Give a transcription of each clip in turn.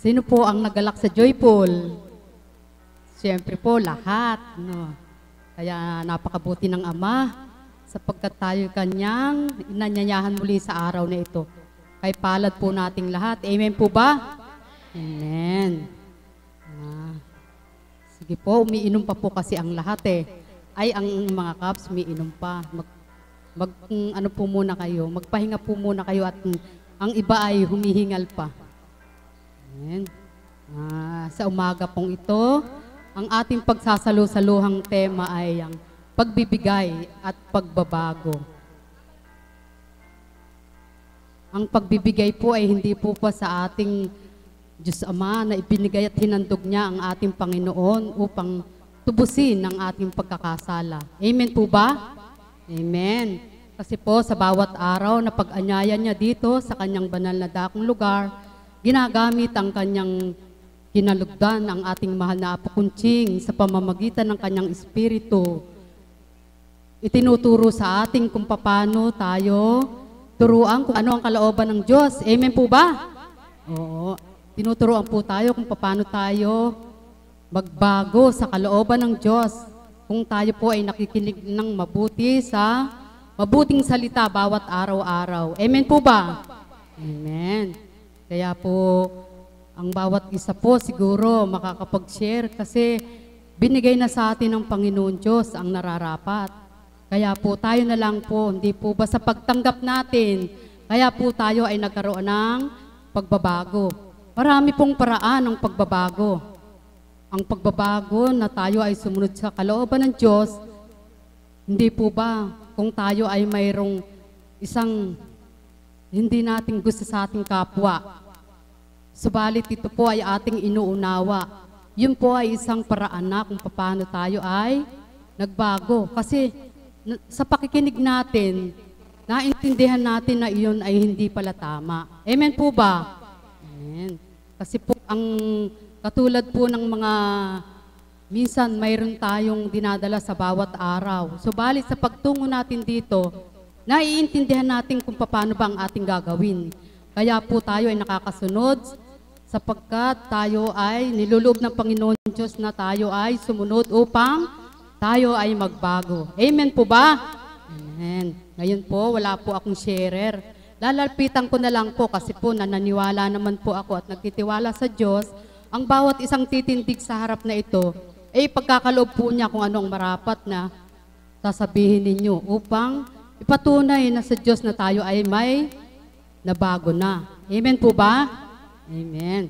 Sino po ang nagalak sa Joyful? Siyempre po, lahat. No? Kaya napakabuti ng Ama sapagkat tayo kanyang inanyayahan muli sa araw na ito. Kay palad po nating lahat. Amen po ba? Amen. Sige po, umiinom pa po kasi ang lahat eh. Ay, ang mga Kaps, umiinom pa. Ano po muna kayo, magpahinga po muna kayo at ang iba ay humihingal pa. Amen. Sa umaga pong ito, ang ating pagsasalu-saluhang tema ay ang pagbibigay at pagbabago. Ang pagbibigay po ay hindi po pa sa ating Diyos Ama na ibinigay at hinandog niya ang ating Panginoon upang tubusin ang ating pagkakasala. Amen po ba? Amen. Kasi po sa bawat araw na pag-anyaya niya dito sa kanyang banal na dakong lugar, ginagamit ang kanyang kinalugdan ang ating mahal na Apo Kunching sa pamamagitan ng kanyang espiritu. Itinuturo sa ating kung paano tayo turuan kung ano ang kalooban ng Diyos. Amen po ba? Oo. Tinuturuan po tayo kung paano tayo magbago sa kalooban ng Diyos. Kung tayo po ay nakikinig ng mabuti sa mabuting salita bawat araw-araw. Amen po ba? Amen. Kaya po, ang bawat isa po siguro makakapag-share kasi binigay na sa atin ng Panginoon Diyos ang nararapat. Kaya po tayo na lang po, hindi po ba sa pagtanggap natin, kaya po tayo ay nagkaroon ng pagbabago. Marami pong paraan ng pagbabago. Ang pagbabago na tayo ay sumunod sa kalooban ng Diyos, hindi po ba kung tayo ay mayroong isang hindi natin gusto sa ating kapwa, subalit ito po ay ating inuunawa. Yun po ay isang paraan na kung paano tayo ay nagbago. Kasi sa pakikinig natin, naintindihan natin na iyon ay hindi pala tama. Amen po ba? Amen. Kasi po ang katulad po ng mga minsan mayroon tayong dinadala sa bawat araw. Subalit sa pagtungo natin dito, naiintindihan natin kung paano ba ang ating gagawin. Kaya po tayo ay nakakasunod sapagkat tayo ay niluloob ng Panginoon Diyos na tayo ay sumunod upang tayo ay magbago. Amen po ba? Amen. Ngayon po, wala po akong sharer. Lalalpitan ko na lang po kasi po nananiwala naman po ako at nagtitiwala sa Diyos. Ang bawat isang titindig sa harap na ito, ay pagkakaloob po niya kung ano ang marapat na sasabihin ninyo upang ipatunay na sa Diyos na tayo ay may nabago na. Amen po ba? Amen.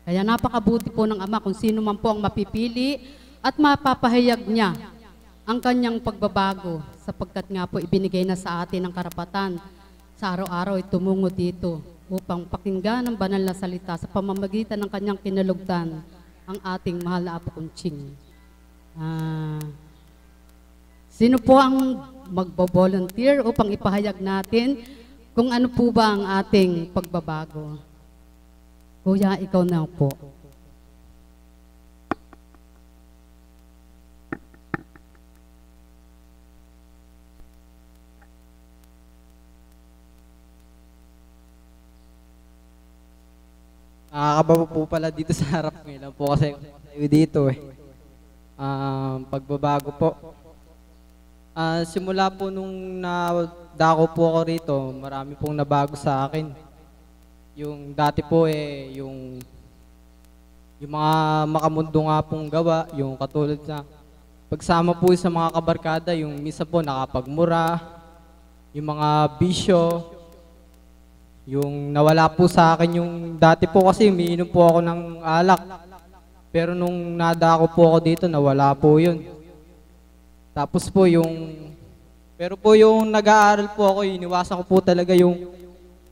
Kaya napakabuti po ng Ama kung sino man po ang mapipili at mapapahayag niya ang kanyang pagbabago sapagkat nga po ibinigay na sa atin ang karapatan sa araw-araw ay tumungo dito upang pakinggan ang banal na salita sa pamamagitan ng kanyang kinalugdan ang ating mahal na Apo Kunching. Sino po ang magbo-volunteer upang ipahayag natin kung ano po ba ang ating pagbabago? Kuya, ikaw na po. Nakakababa po pala dito sa harap ngayon po kasi tayo dito eh. Pagbabago po. Simula po nung nadako po ako rito, marami pong nabago sa akin. Yung dati po yung mga makamundo nga pong gawa, yung katulad na pagsama po sa mga kabarkada, yung misa po nakapagmura, yung mga bisyo, yung nawala po sa akin yung dati po kasi umiinom po ako ng alak. Pero nung nadako po ako dito, nawala po yun. Tapos po pero po yung nag-aaral po ako, iniwasan ko po talaga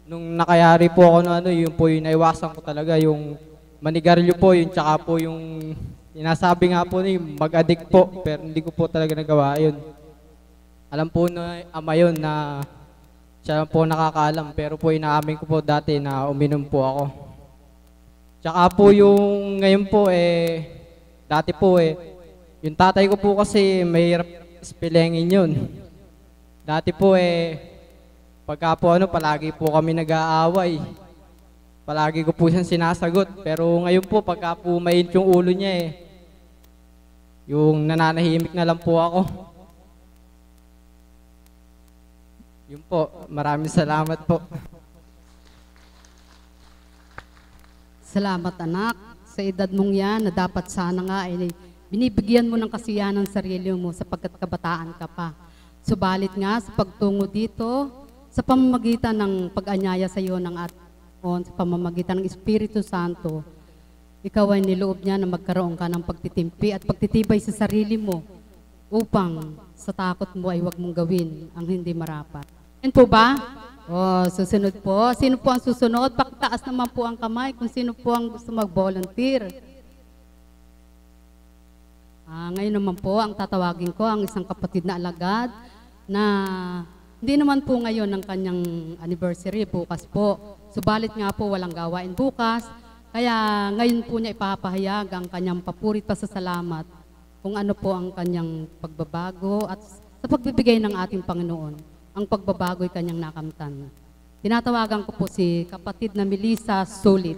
nung nakayari po ako yung po yung naiwasan ko talaga yung manigarilyo po, yung tsaka po yung sinasabi nga po yung mag-addict po, pero hindi ko po talaga nagawa yun. Alam po na Ama yun na siya po nakakaalam, pero po inaamin ko po dati na uminom po ako. Tsaka po yung ngayon po dati po yung tatay ko po kasi mahirap spellingin yun. Dati po pagka po palagi po kami nag-aaway. Palagi ko po siyang sinasagot. Pero ngayon po, pagka po mainit yung ulo niya yung nananahimik na lang po ako. Yun po, maraming salamat po. Salamat anak. Sa edad mong yan na dapat sana nga ay binibigyan mo ng kasiyahan ng sarili mo sapagkat kabataan ka pa. Subalit nga sa pagtungo dito, sa pamamagitan ng pag-anyaya sa iyo ng sa pamamagitan ng Espiritu Santo, ikaw ay niloob niya na magkaroon ka ng pagtitimpi at pagtitibay sa sarili mo upang sa takot mo ay huwag mong gawin ang hindi marapat. Yan po ba? Susunod po. Sino po ang susunod? Pakitaas naman po ang kamay kung sino po ang gusto mag-volunteer. Ngayon naman po, ang tatawagin ko ang isang kapatid na alagad na hindi naman po ngayon ng kanyang anniversary, bukas po. Subalit nga po walang gawain bukas, kaya ngayon po niya ipapahayag ang kanyang papurit pasasalamat kung ano po ang kanyang pagbabago at sa pagbibigay ng ating Panginoon. Ang pagbabago ay kanyang nakamtan. Tinatawagan ko po si kapatid na Melissa Sulit.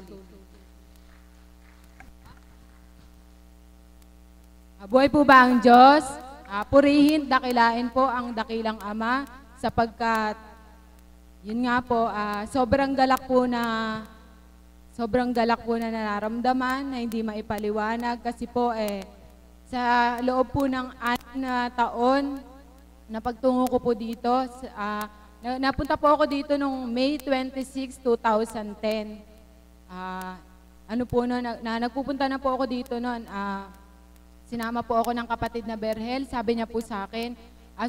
Buhay po ba ang Diyos? Purihin, dakilain po ang dakilang Ama sapagkat yun nga po, sobrang galak po na nararamdaman na hindi maipaliwanag kasi po sa loob po ng 6 na taon na pagtungo ko po dito, napunta po ako dito noong May 26, 2010. Nagpupunta na po ako dito noon. Sinama po ako ng kapatid na Berhel. Sabi niya po sa akin,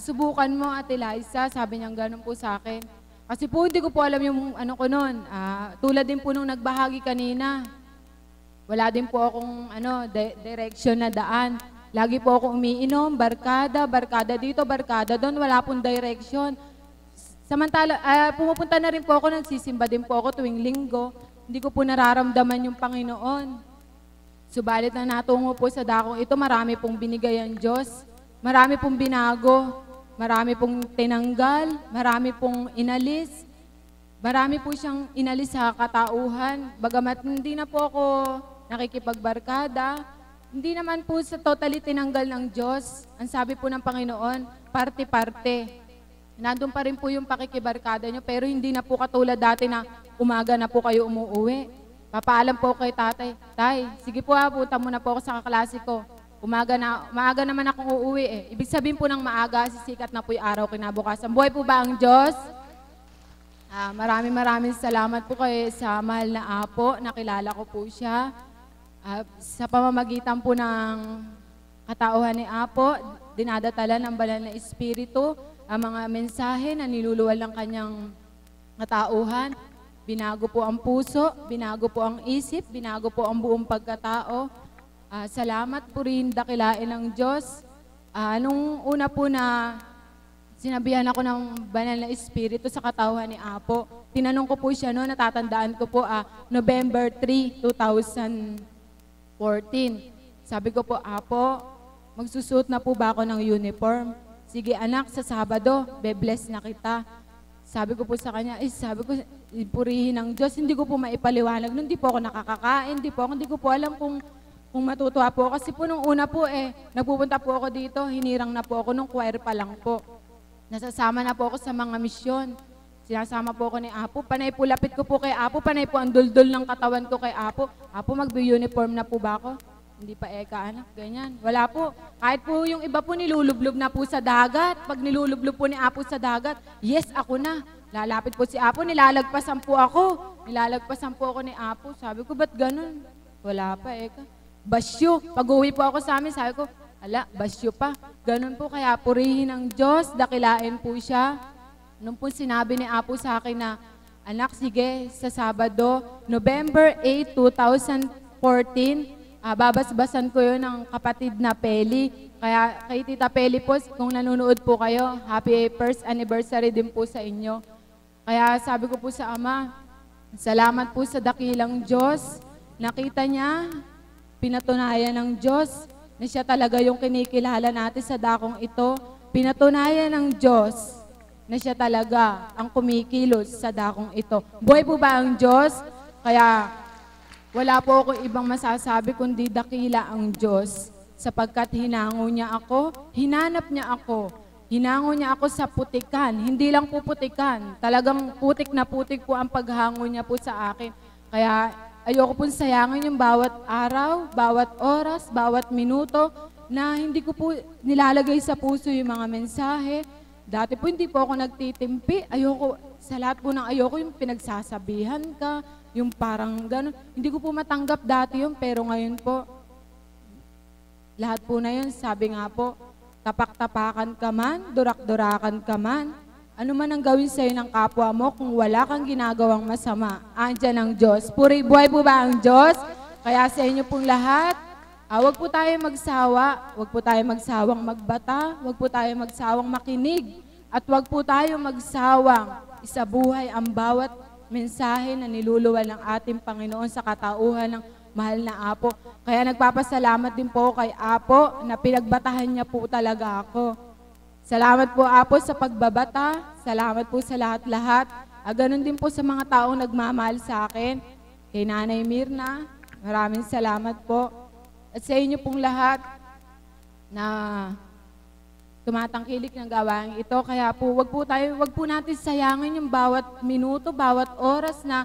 subukan mo Ate Liza, sabi niya gano'n po sa akin. Kasi po hindi ko po alam yung ano ko noon. Tulad din po nung nagbahagi kanina. Wala din po akong direction na daan. Lagi po ako umiinom, barkada dito, barkada doon, wala pong direction. Samantala, pumupunta na rin po ako, nagsisimba din po ako tuwing linggo. Hindi ko po nararamdaman yung Panginoon. Subalit na natungo po sa dakong ito, marami pong binigay ang Diyos. Marami pong binago, marami pong tinanggal, marami pong inalis. Marami po siyang inalis sa katauhan. Bagamat hindi na po ako nakikipagbarkada, hindi naman po sa totally tinanggal ng Diyos. Ang sabi po ng Panginoon, parte-parte. Nandun pa rin po yung pakikibarkada nyo, pero hindi na po katulad dati na umaga na po kayo umuuwi. Papaalam po kay tatay, Tay, sige po punta muna po ako sa kaklase ko. Maaga naman akong uuwi Ibig sabihin po ng maaga, sisikat na po yung araw kinabukasan. Buhay po ba ang Diyos? Maraming salamat po kay sa mahal na Apo. Nakilala ko po siya. Sa pamamagitan po ng katauhan ni Apo, dinadatala ng banal na Espiritu ang mga mensahe na niluluwal ng kanyang katauhan. Binago po ang puso, binago po ang isip, binago po ang buong pagkatao. Salamat po rin, dakilain ng Diyos. Nung una po na sinabihan ako ng banal na Espiritu sa katauhan ni Apo, tinanong ko po siya noon, natatandaan ko po, November 3, 2014. Sabi ko po, Apo, magsusuot na po ba ako ng uniform? Sige anak, sa Sabado, be-bless na kita. Sabi ko po sa kanya, purihin ng Diyos, hindi ko po maipaliwanag. Hindi po ako nakakakain, hindi ko po alam kung matutuwa po. Kasi po nung una po nagpupunta po ako dito, hinirang na po ako nung choir pa lang po. Nasasama na po ako sa mga misyon. Sinasama po ako ni Apo. Panay po lapit ko po kay Apo. Panay po ang duldul ng katawan ko kay Apo. Apo, mag-uniform na po ba ako? Hindi pa anak, ganyan. Wala po. Kahit po yung iba po nilulublob na po sa dagat. Pag nilulublob po ni Apo sa dagat, yes, ako na. Lalapit po si Apo, nilalagpasan po ako. Nilalagpasan po ako ni Apo. Sabi ko, ba't ganun? Wala pa, Basyo. Pag-uwi po ako sa amin, sabi ko, basyo pa. Ganun po, kaya purihin ng Diyos, dakilain po siya. Nung po sinabi ni Apo sa akin na, anak, sige, sa Sabado, November 8, 2014, babasbasan ko yun ng kapatid na Peli. Kaya kay Tita Peli po, kung nanonood po kayo, happy first anniversary din po sa inyo. Kaya sabi ko po sa Ama, salamat po sa dakilang Diyos. Nakita niya, pinatunayan ng Diyos na siya talaga yung kinikilala natin sa dakong ito. Pinatunayan ng Diyos na siya talaga ang kumikilos sa dakong ito. Buhay po ba ang Diyos? Kaya wala po ako ibang masasabi kundi dakila ang Diyos sapagkat hinango niya ako, hinanap niya ako. Hinango niya ako sa putikan, hindi lang po putikan, talagang putik na putik po ang paghango niya po sa akin. Kaya ayoko pong sayangin yung bawat araw, bawat oras, bawat minuto na hindi ko po nilalagay sa puso yung mga mensahe. Dati po hindi po ako nagtitimpi, ayoko, sa lahat po ng ayoko yung pinagsasabihan ka, yung parang gano'n. Hindi ko po matanggap dati yun, pero ngayon po, lahat po na yun, sabi nga po, tapak-tapakan ka man, durak-durakan ka man, ano man ang gawin sa'yo ng kapwa mo kung wala kang ginagawang masama, andyan ang Diyos. Puri buhay po ba ang Diyos? Kaya sa inyo pong lahat, wag po tayo magsawa, wag po tayo magsawang magbata, wag po tayo magsawang makinig, at wag po tayo magsawang isabuhay ang bawat mensahe na niluluwal ng ating Panginoon sa katauhan ng mahal na Apo. Kaya nagpapasalamat din po kay Apo na pinagbatahan niya po talaga ako. Salamat po Apo sa pagbabata, salamat po sa lahat-lahat. Ganun din po sa mga taong nagmamahal sa akin. Kay Nanay Mirna, maraming salamat po. At sa inyo pong lahat na tumatangkilik ng gawain ito. Kaya po, wag po natin sayangin yung bawat minuto, bawat oras na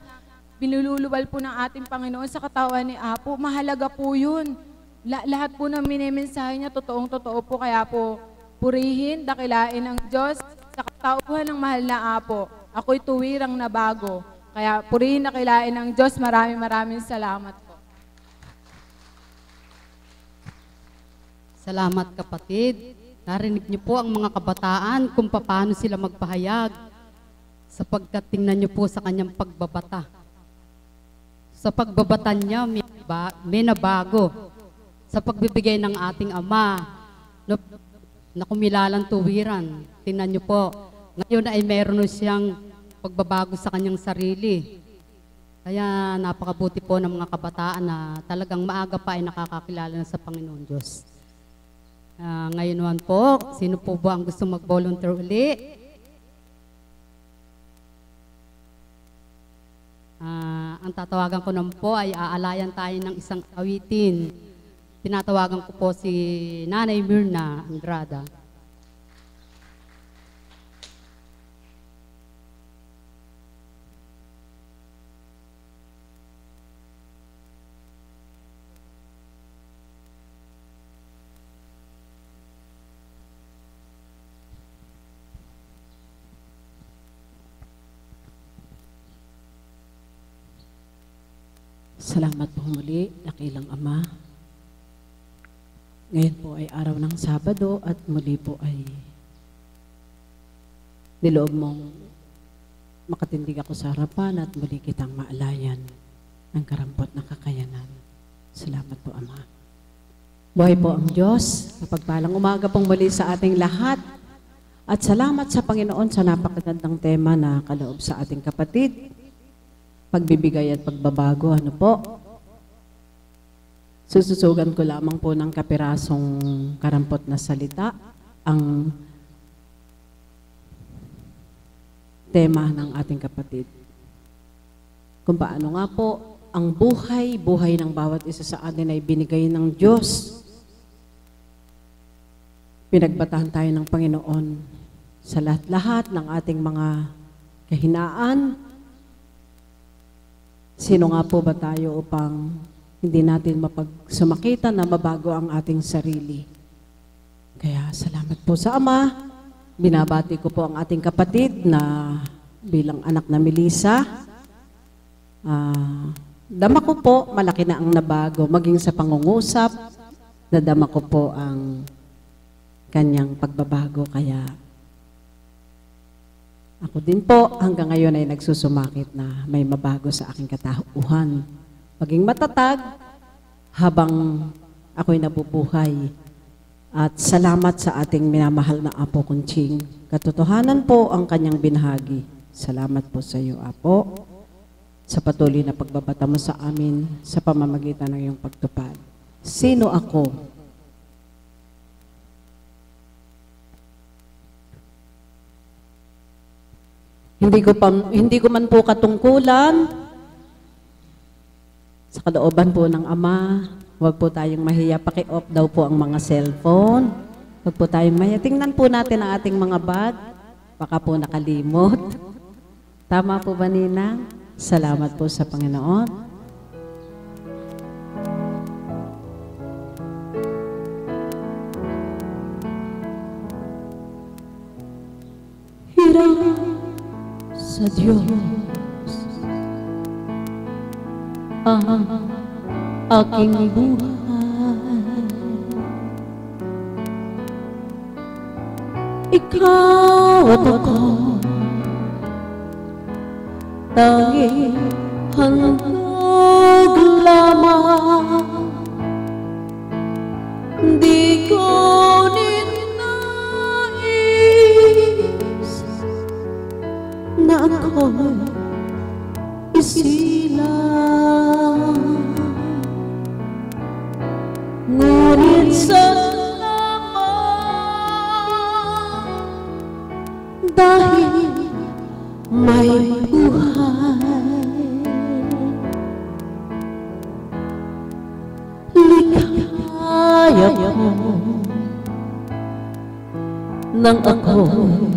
pinululuwal po ng ating Panginoon sa katawan ni Apo. Mahalaga po yun. Lahat po ng minimensahe niya, totoong-totoo po. Kaya po, purihin, dakilain ang Diyos sa katauhan ng mahal na Apo. Ako'y tuwirang na bago. Kaya purihin, dakilain ang Diyos. Maraming salamat po. Salamat kapatid. Narinig niyo po ang mga kabataan kung paano sila magpahayag sapagkat tingnan niyo po sa kanyang pagbabata. Sa pagbabata niya, may nabago. Sa pagbibigay ng ating Ama na kumilalang tuwiran. Tingnan niyo po, ngayon ay meron siyang pagbabago sa kanyang sarili. Kaya napakabuti po ng mga kabataan na talagang maaga pa ay nakakakilala na sa Panginoon Diyos. Ngayon naman po, sino po ba ang gusto mag-volunteer uli? Ang tatawagan ko naman po ay aalayan tayo ng isang awitin. Tinatawagan ko po si Nanay Mirna Andrada. Salamat po muli, dakilang Ama. Ngayon po ay araw ng Sabado at muli po ay niloob mong makatindig ako sa harapan at muli kitang maalayan ng karampot na kakayanan. Salamat po, Ama. Buhay po ang Diyos. Mapagpalang umaga pong muli sa ating lahat. At salamat sa Panginoon sa napakagandang tema na kaloob sa ating kapatid. Pagbibigay at pagbabago, ano po? Sususugan ko lamang po ng kapirasong karampot na salita ang tema ng ating kapatid. Kung paano nga po, ang buhay ng bawat isa sa atin ay binigay ng Diyos. Pinagbatahan tayo ng Panginoon sa lahat-lahat ng ating mga kahinaan. Sino nga po ba tayo upang hindi natin mapagsumakitan na mabago ang ating sarili? Kaya salamat po sa Ama. Binabati ko po ang ating kapatid na bilang anak na Melissa. Dama ko po, malaki na ang nabago. Maging sa pangungusap, nadama ko po ang kanyang pagbabago. Kaya ako din po hanggang ngayon ay nagsusumakit na may mabago sa aking katauhan. Maging matatag habang ako'y nabubuhay. At salamat sa ating minamahal na Apo Kunching. Katotohanan po ang kanyang binahagi. Salamat po sa iyo, Apo, sa patuloy na pagbabata mo sa amin sa pamamagitan ng iyong pagtupad. Sino ako? Hindi ko man po katungkulan sa kalooban po ng Ama. Huwag po tayong mahiya. Paki-off daw po ang mga cellphone. Huwag po tayong mahiya. Tingnan po natin ang ating mga bag. Baka po nakalimot. Tama po ba, Nina? Salamat po sa Panginoon. Hirap sa Diyos ang aking buhay. Ikaw at ako tanging handog lamang. Di ko ninais na ako'y isilang. Ngunit salamat dahil may buhay. Ligaya ko nang ako'y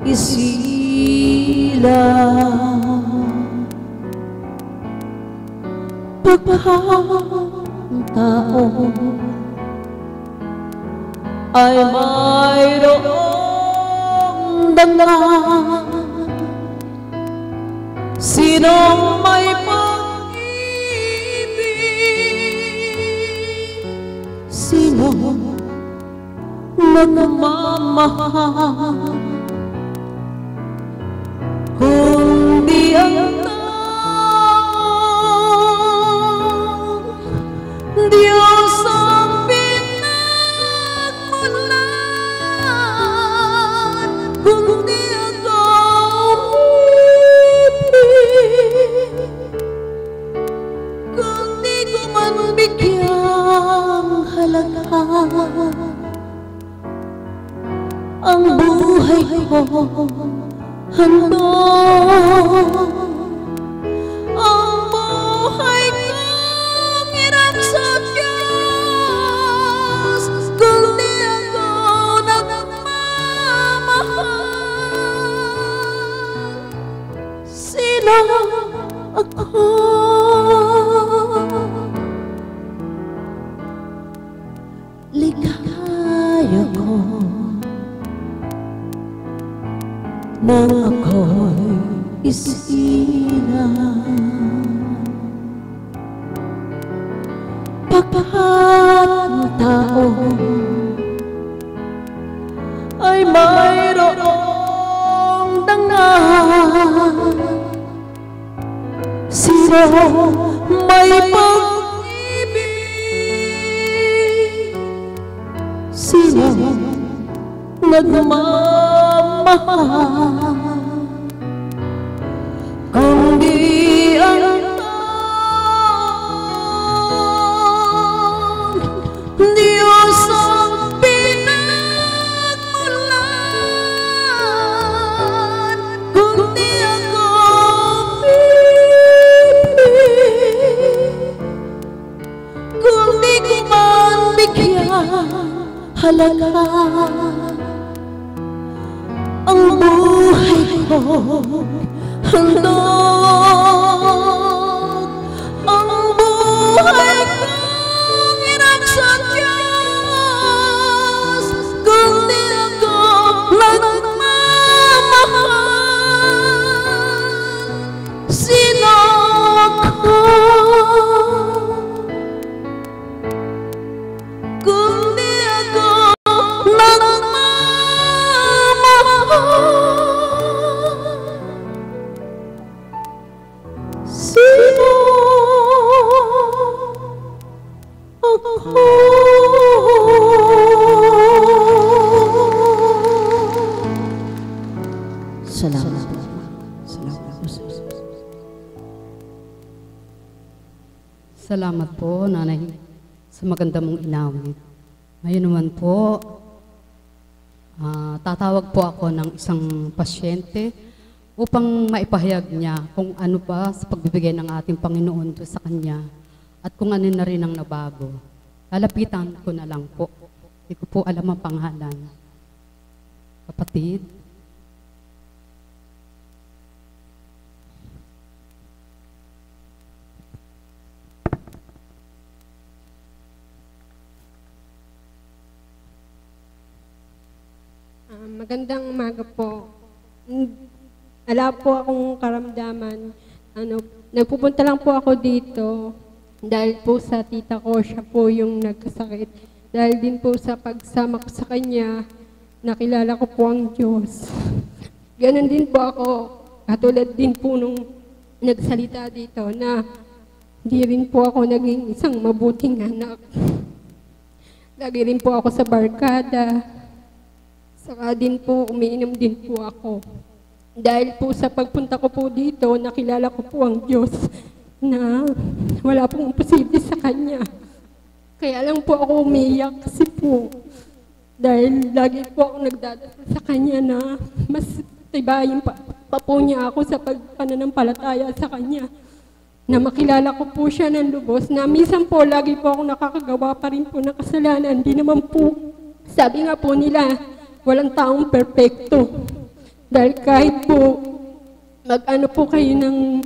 isilang. Pagkatao ay mayroong dangal. Sinong may pag-ibig? Sino nagmamahal? Kundi ang Diyos ang pinagmulan. Kundi ako umibig, kundi ko man bigyang halaga ang buhay ko. Handog ang buhay kong hirap sa Diyos, kundi ako nagmamahal. Sino ako? Ligaya ko nang ako'y isilang. Pagkatao ay mayroong dangal. Sino may pag-ibig? Sino nagmamahal? Kundi ang taong Diyos ang pinagmulan. Kundi ako umibig, kundi ko man bigyan halaga ang buhay ko. Handog ang buhay kong hirap sa Diyos, kundi ako nagmamahal. Sino ako? Kundi ako nagmamahal. Sino ako? Salamat po. Salamat po. Salamat po, Nanay, sa maganda mong inawit. Ngayon naman po, tatawag po ako ng isang pasyente upang maipahayag niya kung ano ba sa pagbibigay ng ating Panginoon doon sa kanya at kung ano na rin ang nabago. Lalapitan ko na lang po. Hindi ko po alam ang pangalan. Kapatid. Magandang umaga po. Wala po akong karamdaman. Nagpupunta lang po ako dito dahil po sa tita ko, siya po yung nagkasakit. Dahil din po sa pagsama ko sa kanya, nakilala ko po ang Diyos. Ganon din po ako, katulad din po nung nagsalita dito na di rin po ako naging isang mabuting anak. Lagi rin po ako sa barkada. Saka din po, umiinom din po ako. Dahil po sa pagpunta ko po dito, nakilala ko po ang Diyos na wala pong imposible sa Kanya. Kaya lang po ako umiyak kasi po, dahil lagi po ako nagdadasal sa Kanya na mas tibayin pa po niya ako sa pagpananampalataya sa Kanya. Na makilala ko po siya ng lubos, na minsan po lagi po ako nakakagawa pa rin po ng kasalanan. Di naman po, sabi nga po nila, walang taong perpekto. Dahil kahit po mag-ano po kayo ng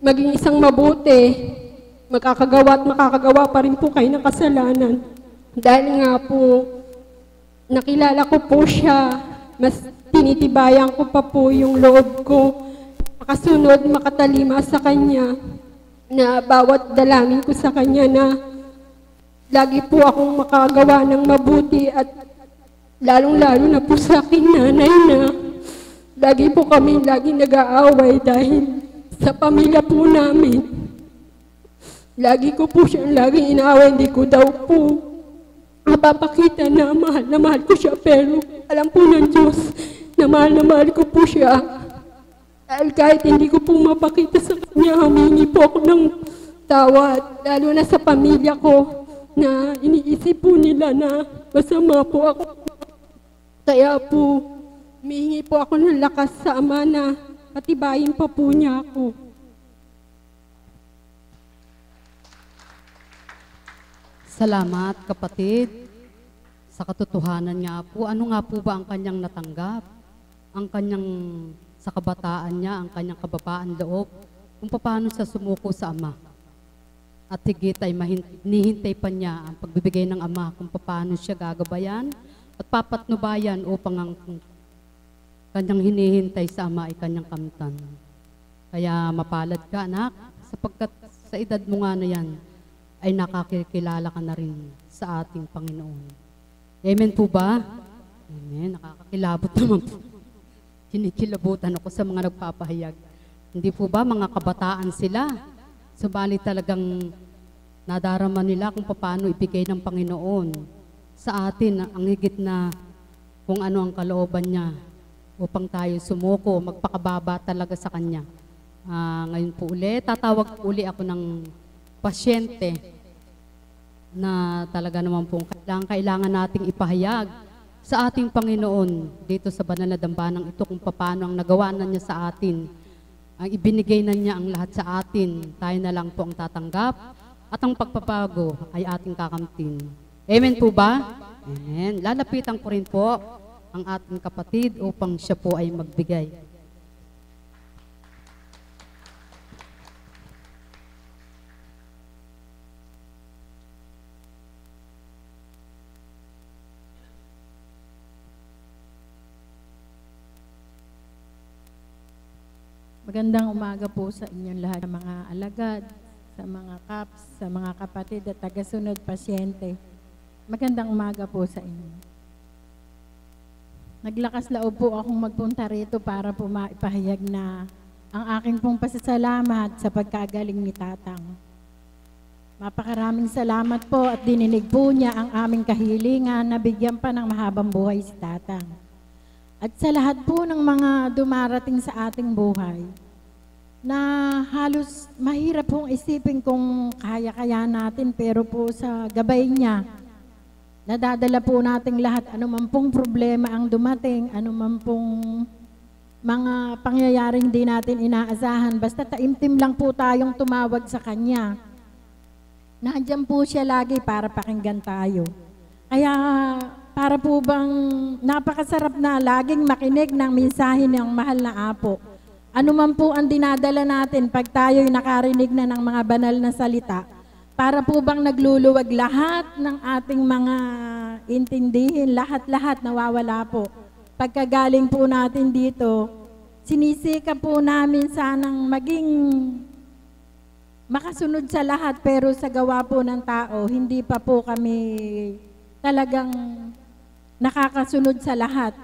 maging isang mabuti, makakagawa pa rin po kayo ng kasalanan. Dahil nga po, nakilala ko po siya, mas tinitibayan ko pa po yung loob ko, makasunod, makatalima sa Kanya, na bawat dalangin ko sa Kanya na lagi po akong makagawa ng mabuti at lalong-lalo na po sa aking nanay na lagi po kami nag-aaway dahil sa pamilya po namin. Lagi ko po siyang laging inaaway, hindi ko daw po mapapakita na mahal ko siya, pero alam po ng Diyos na mahal ko po siya. Dahil kahit hindi ko po mapakita sa kanya, humingi po ako ng tawad, lalo na sa pamilya ko na iniisip po nila na masama po ako. Kaya po, humihingi po ako ng lakas sa Ama na patibayin pa po niya ako. Salamat, kapatid. Sa katotohanan nga po, ano nga po ba ang kanyang natanggap? Ang kanyang, sa kabataan niya, ang kanyang kababaan loob, kung paano siya sumuko sa Ama. At higit ay hinihintay pa niya ang pagbibigay ng Ama kung paano siya gagabayan at papatnubayan upang ang kanyang hinihintay sa Ama ay kanyang kamtan. Kaya mapalad ka, anak, sapagkat sa edad mo nga na yan, ay nakakilala ka na rin sa ating Panginoon. Amen po ba? Amen. Nakakakilabot naman po. Kinikilabutan ako sa mga nagpapahayag. Hindi po ba mga kabataan sila? Subalit talagang nadarama nila kung paano ibigay ng Panginoon sa atin ang higit na kung ano ang kalooban niya upang tayo sumuko, magpakababa talaga sa Kanya. Ngayon po ulit, tatawag po uli ako ng pasyente na talaga naman po kailangan nating ipahayag sa ating Panginoon dito sa banal na dambanang ito kung paano ang nagawa na niya sa atin. Ang ibinigay na niya ang lahat sa atin, tayo na lang po ang tatanggap at ang pagpapago ay ating kakamtin. Amen po ba? Amen. Lalapitan ko rin po ang ating kapatid upang siya po ay magbigay. Magandang umaga po sa inyong lahat, sa mga alagad, sa mga kaps, sa mga kapatid at tagasunod pasyente. Magandang umaga po sa inyo. Naglakas loob po akong magpunta rito para po maipahayag na ang aking pong pasasalamat sa pagkagaling ni Tatang. Mapakaraming salamat po at dininig po niya ang aming kahilingan na bigyan pa ng mahabang buhay si Tatang. At sa lahat po ng mga dumarating sa ating buhay, na halos mahirap pong isipin kung kaya-kaya natin, pero po sa gabay niya, nadadala po nating lahat, anuman pong problema ang dumating, anuman pong mga pangyayaring di natin inaasahan. Basta taimtim lang po tayong tumawag sa Kanya. Nandiyan po siya lagi para pakinggan tayo. Kaya para po bang napakasarap na laging makinig ng mensahe ng mahal na Apo. Ano man po ang dinadala natin pag tayo'y nakarinig na ng mga banal na salita, para po bang nagluluwag lahat ng ating mga intindihin, lahat-lahat nawawala po. Pagkagaling po natin dito, sinisika po namin sanang maging makasunod sa lahat, pero sa gawa po ng tao, hindi pa po kami talagang nakakasunod sa lahat.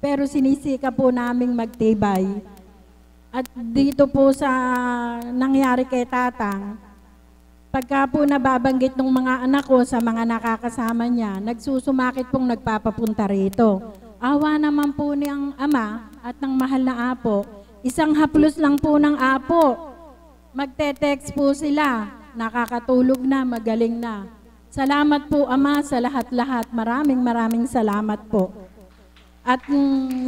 Pero sinisika po naming magtibay. At dito po sa nangyari kay Tatang, pagka po nababanggit ng mga anak ko sa mga nakakasama niya, nagsusumakit pong nagpapapunta rito. Awa naman po niyang ama at ng mahal na Apo, isang haplos lang po ng Apo. Magte-text po sila, nakakatulog na, magaling na. Salamat po Ama sa lahat-lahat. Maraming salamat po. At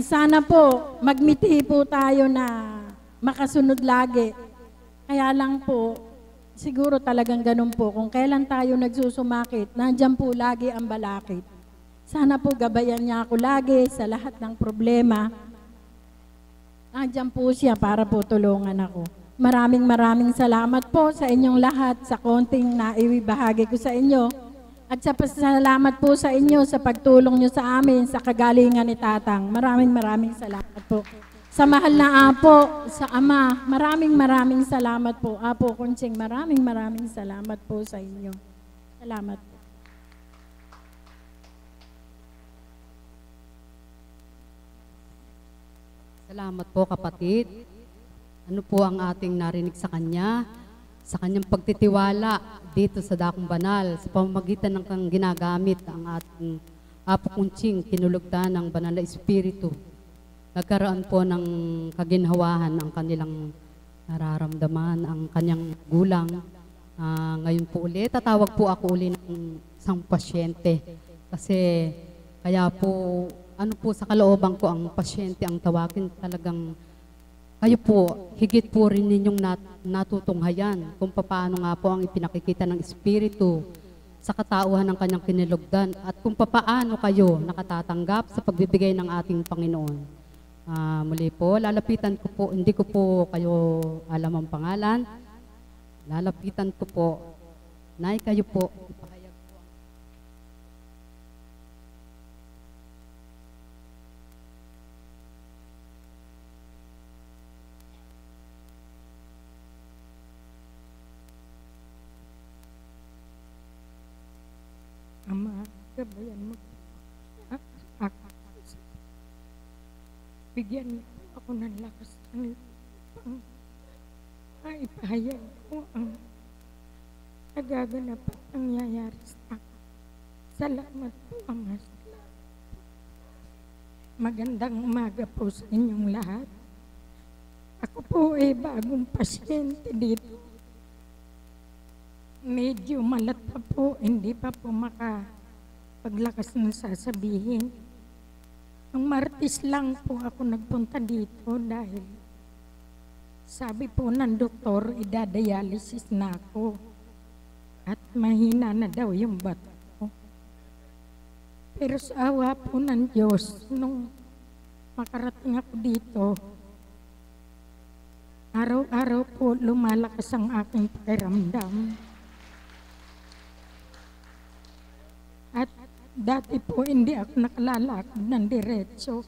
sana po magmiti po tayo na makasunod lagi. Kaya lang po, siguro talagang ganun po. Kung kailan tayo nagsusumakit, nandiyan po lagi ang balakid. Sana po gabayan niya ako lagi sa lahat ng problema. Nandiyan po siya para po tulungan ako. Maraming salamat po sa inyong lahat sa konting naibahagi ko sa inyo. At sa pasalamat po sa inyo sa pagtulong nyo sa amin sa kagalingan ni Tatang. Maraming salamat po. Sa mahal na Apo, sa Ama, maraming salamat po. Apo Kunching, maraming salamat po sa inyo. Salamat po. Salamat po kapatid. Ano po ang ating narinig sa Kanya? Sa Kanyang pagtitiwala dito sa Dakong Banal, sa pamamagitan ng kang ginagamit ang ating Apo Kunching, kinulugtan ng Banal na Espiritu. Nagkaroon po ng kaginhawahan ang kanilang nararamdaman, ang kanyang gulang. Ngayon po ulit, tatawag po ako ulit ng isang pasyente. Kasi kaya po, ano po sa kalooban ko ang pasyente ang tawagin, talagang kayo po, higit po rin ninyong natutunghayan kung paano nga po ang ipinakikita ng Espiritu sa katauhan ng kanyang kinilugdan at kung paano kayo nakatatanggap sa pagbibigay ng ating Panginoon. Muli po, lalapitan ko po, hindi ko po kayo alam ang pangalan, lalapitan ko po, Nay, kayo po, ipahayag po. Ama, gabayan mo ako. Bigyan mo ako ng lakas ng pang maipahayag ko ang nagaganap at nangyayari sa akin. Salamat po, Ama. Magandang umaga po sa inyong lahat. Ako po ay bagong pasyente dito. Medyo malat pa po, hindi pa po makapaglakas ng sasabihin. Nung Martes lang po ako nagpunta dito dahil sabi po ng doktor, idadialysis na ako at mahina na daw yung bato ko. Pero sa awa po ng Diyos, nung makarating ako dito, araw-araw po lumalakas ang aking pakiramdam. At dati po hindi ako nakalalakad ng diretso.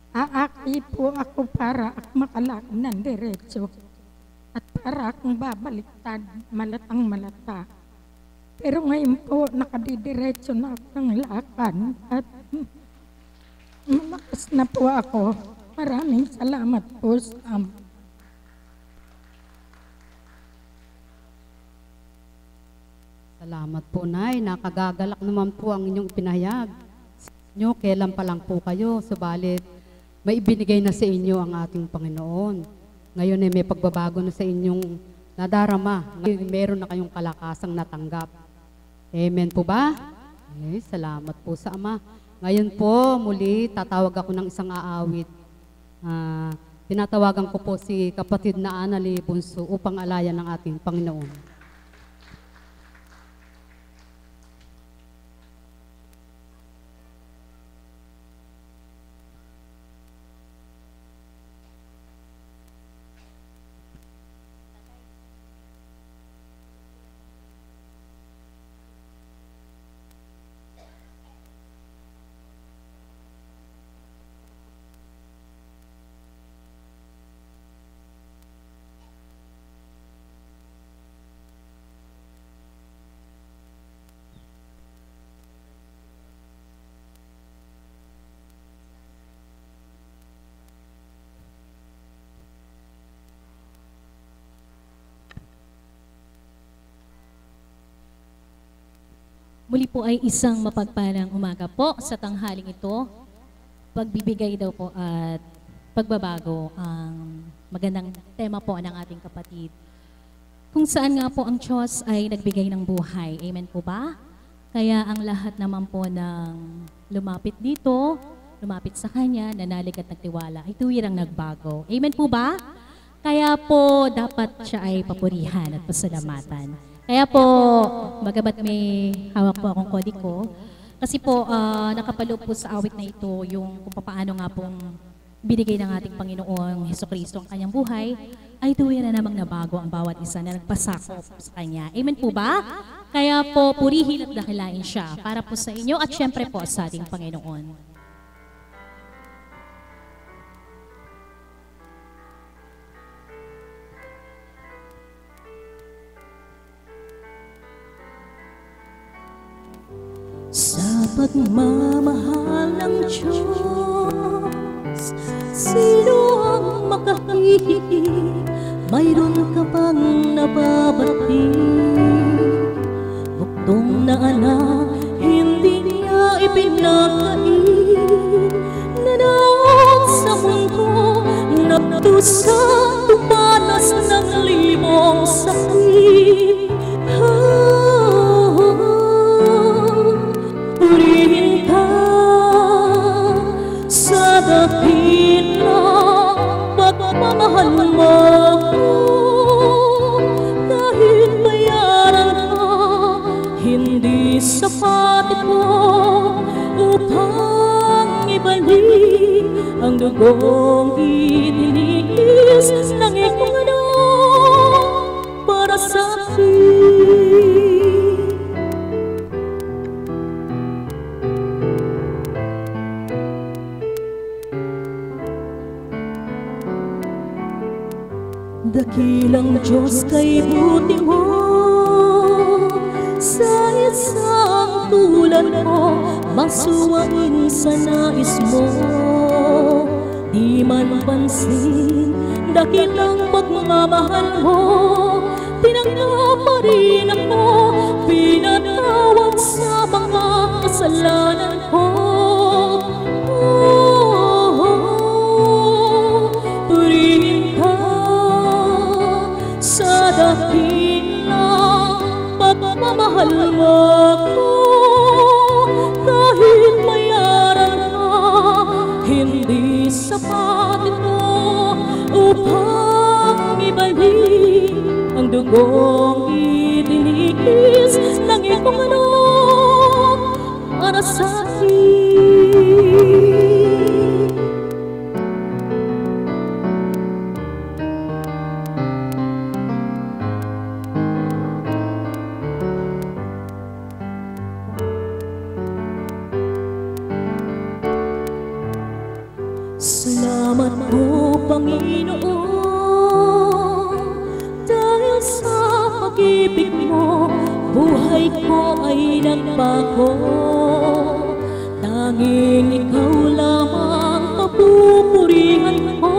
Aaki po ako para makalakad ng diretso. At para akong babaliktad, malatang malata. Pero ngayon po, nakadidiretso na ako ng lakad at malakas na po ako. Maraming salamat po sa Salamat po, Nay. Nakagagalak naman po ang inyong pinahayag. Nyo, kailan pa lang po kayo, subalit may ibinigay na sa inyo ang ating Panginoon. Ngayon ay may pagbabago na sa inyong nadarama. Ngayon meron na kayong kalakasang natanggap. Amen po ba? Salamat po sa Ama. Ngayon po, muli tatawag ako ng isang aawit. Tinatawagan ko po si kapatid na Annalie Bunso upang alayan ng ating Panginoon. Muli po ay isang mapagpalang umaga po sa tanghaling ito. Pagbibigay daw po at pagbabago ang magandang tema po ng ating kapatid. Kung saan nga po ang Diyos ay nagbigay ng buhay. Amen po ba? Kaya ang lahat naman po ng lumapit dito, lumapit sa Kanya, nanalig at nagtiwala, ay tuwirang nagbago. Amen po ba? Kaya po dapat siya ay papurihan at pasalamatan. Kaya po, magabat may hawak po akong kodiko, kasi po nakapalo po sa awit na ito yung kung paano nga pong binigay ng ating Panginoong Hesukristo ang kanyang buhay, ay tuwi na namang nabago ang bawat isa na nagpasakop sa Kanya. Amen po ba? Kaya po, purihin at dakilain siya para po sa inyo at syempre po sa ating Panginoon. Sa pagmamahal ng Diyos, sino ang makahihigit? Mayroon ka bang nababati? Buktong na anak, hindi niya ipinakain. Nanaon sa mundo, nagdusa, tumatas ng limong sakit. Purihin ka sa dakilang pagmamahal mo. Kahit bayaran ka, hindi sapat ito upang ibalik ang dugong itinigis ng iyong anak para sa akin. Dakilang Diyos kay buti mo, sa isang tulad mo, masuwain sa nais mo. Di man pansin, dakilang pagmamahal mo, tinanggap pa rin ako, pinatawad sa mga kasalanan ko. Sa dakilang pagmamahal mo ko, kahit bayaran ka, hindi sapat ito upang ibalik ang dugong itinigis ng iyong anak para sa akin. Salamat po, Panginoon, dahil sa pag-ibig mo, buhay ko ay nagbago. Tanging ikaw lamang papupurihan ko,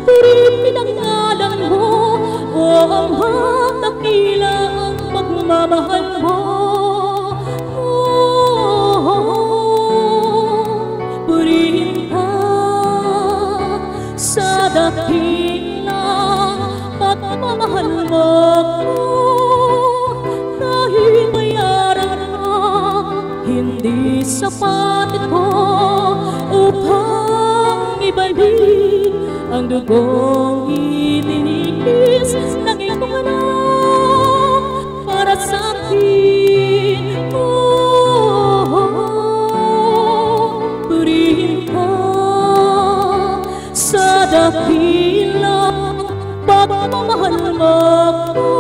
purihin ang ngalan mo, o Ama, dakila ang pagmamahal mo. Purihin sa dakilang pagmamahal mo ko, kahit bayaran ka, hindi sapat ito upang ibalik ang dugong itinigis ng iyong anak para sa akin. Purihin ka sa dakilang pagmamahal mo ko,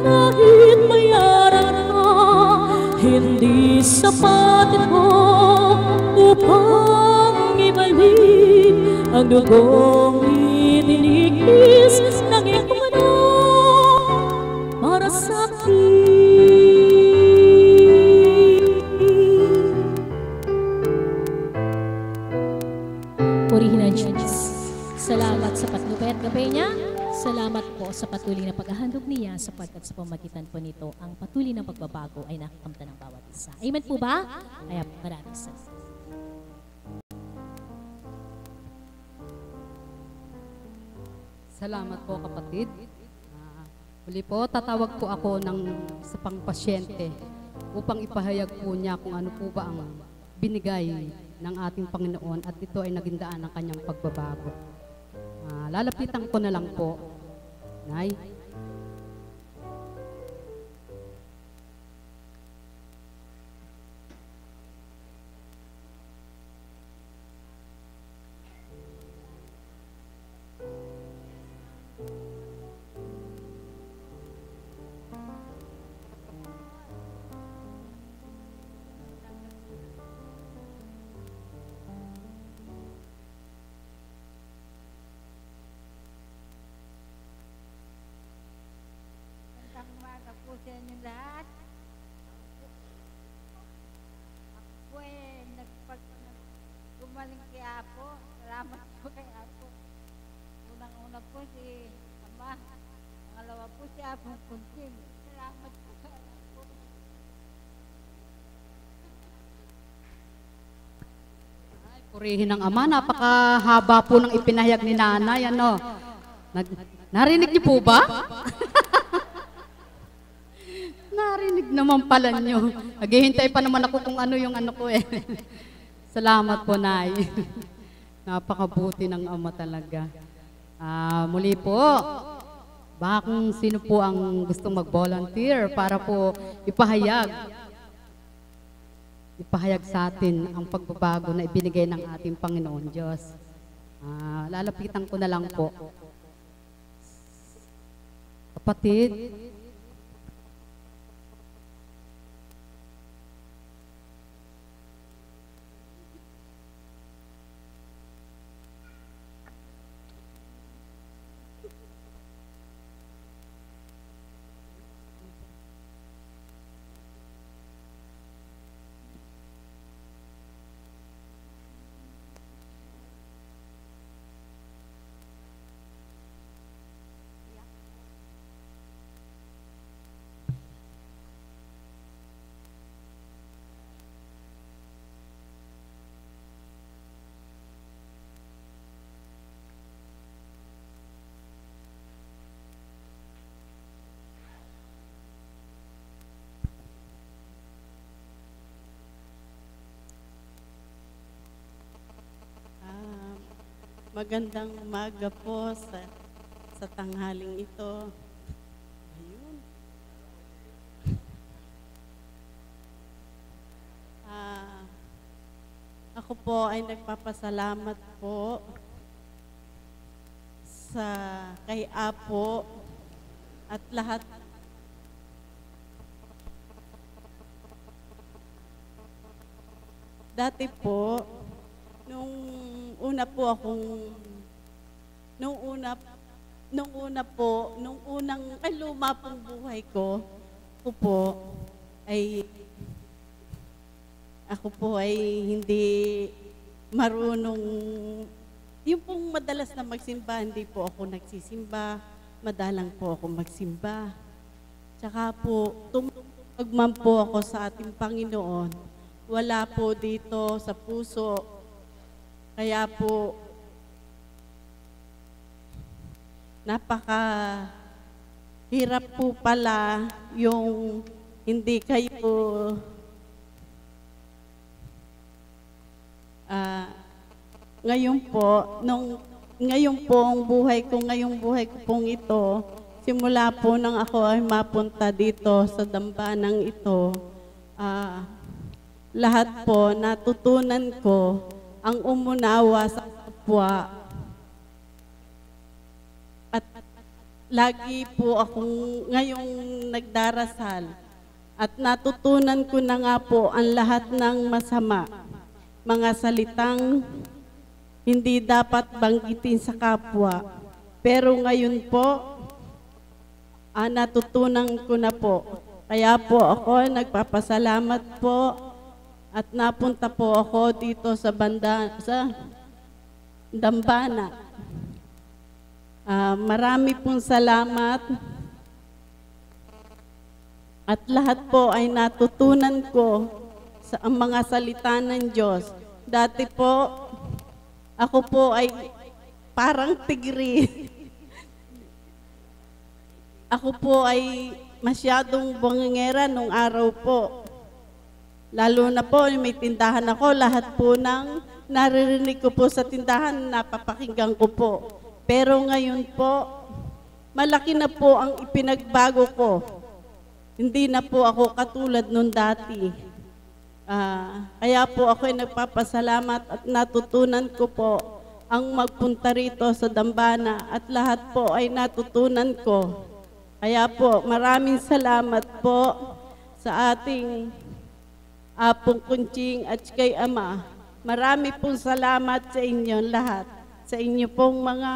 kahit bayaran na hindi sapat ito upang ibalik ang dugong itinigis ng iyong anak para sa akin. Purihin ang Diyos. Salamat sa patnubay at gabay niya. Salamat po sa patuloy na paghahandog niya sapagkat sa pamagitan po nito ang patuloy na pagbabago ay nakakamtan ng bawat isa. Amen po ba? Kaya maraming salamat. Salamat po kapatid. Muli po, tatawag po ako sa pangpasyente upang ipahayag po niya kung ano po ba ang binigay ng ating Panginoon at ito ay naging daan ng kanyang pagbabago. Lalapitan ko na lang po, Nay. Sa inyo lahat. Ako po gumaling kay Apo. Salamat po kay Apo. Unang-una po si Ama. Pangalawa po si Apong Kunting. Salamat po kay Apo. Purihin ng Ama, napakahaba po ng ipinahayag ni Nanay. Ano? Narinig niyo po ba? Narinig naman pala nyo. Naghihintay pa naman ako kung ano yung ano ko eh. Salamat po, Nay. Napakabuti ng Ama talaga. Muli po, baka kung sino po ang gustong mag-volunteer para po ipahayag sa atin ang pagbabago na ibinigay ng ating Panginoon Diyos. Lalapitan ko na lang po. Kapatid, magandang umaga po sa tanghaling ito. Ayun. Ako po ay nagpapasalamat po kay Apo at lahat dati po nung unang luma pong buhay ko, ako po ay hindi marunong, yung pong madalas na magsimba, hindi po ako nagsisimba, madalang po ako magsimba. Tsaka po, tumagman po ako sa ating Panginoon, wala po dito sa puso. Kaya po, napakahirap po pala yung hindi kayo ngayon po, nung ngayon po, ngayong buhay ko pong ito, simula po nang ako ay mapunta dito sa dambanang ito, lahat po natutunan ko ang umunawa sa kapwa. At lagi po akong ngayong nagdarasal at natutunan ko na nga po ang lahat ng masama, mga salitang hindi dapat banggitin sa kapwa. Pero ngayon po, natutunan ko na po. Kaya po ako nagpapasalamat po at napunta po ako dito sa Dambana. Marami pong salamat at lahat po ay natutunan ko sa mga salita ng Diyos. Dati po, ako po ay parang tigri. Ako po ay masyadong bungangera nung araw po. Lalo na po, may tindahan ako, lahat po ng naririnig ko po sa tindahan, napapakinggan ko po. Pero ngayon po, malaki na po ang ipinagbago ko. Hindi na po ako katulad nung dati. Kaya po ako ay nagpapasalamat at natutunan ko po ang magpunta rito sa Dambana at lahat po ay natutunan ko. Kaya po, maraming salamat po sa ating Apong Kunching at kay Ama. Marami pong salamat sa inyo lahat, sa inyo pong mga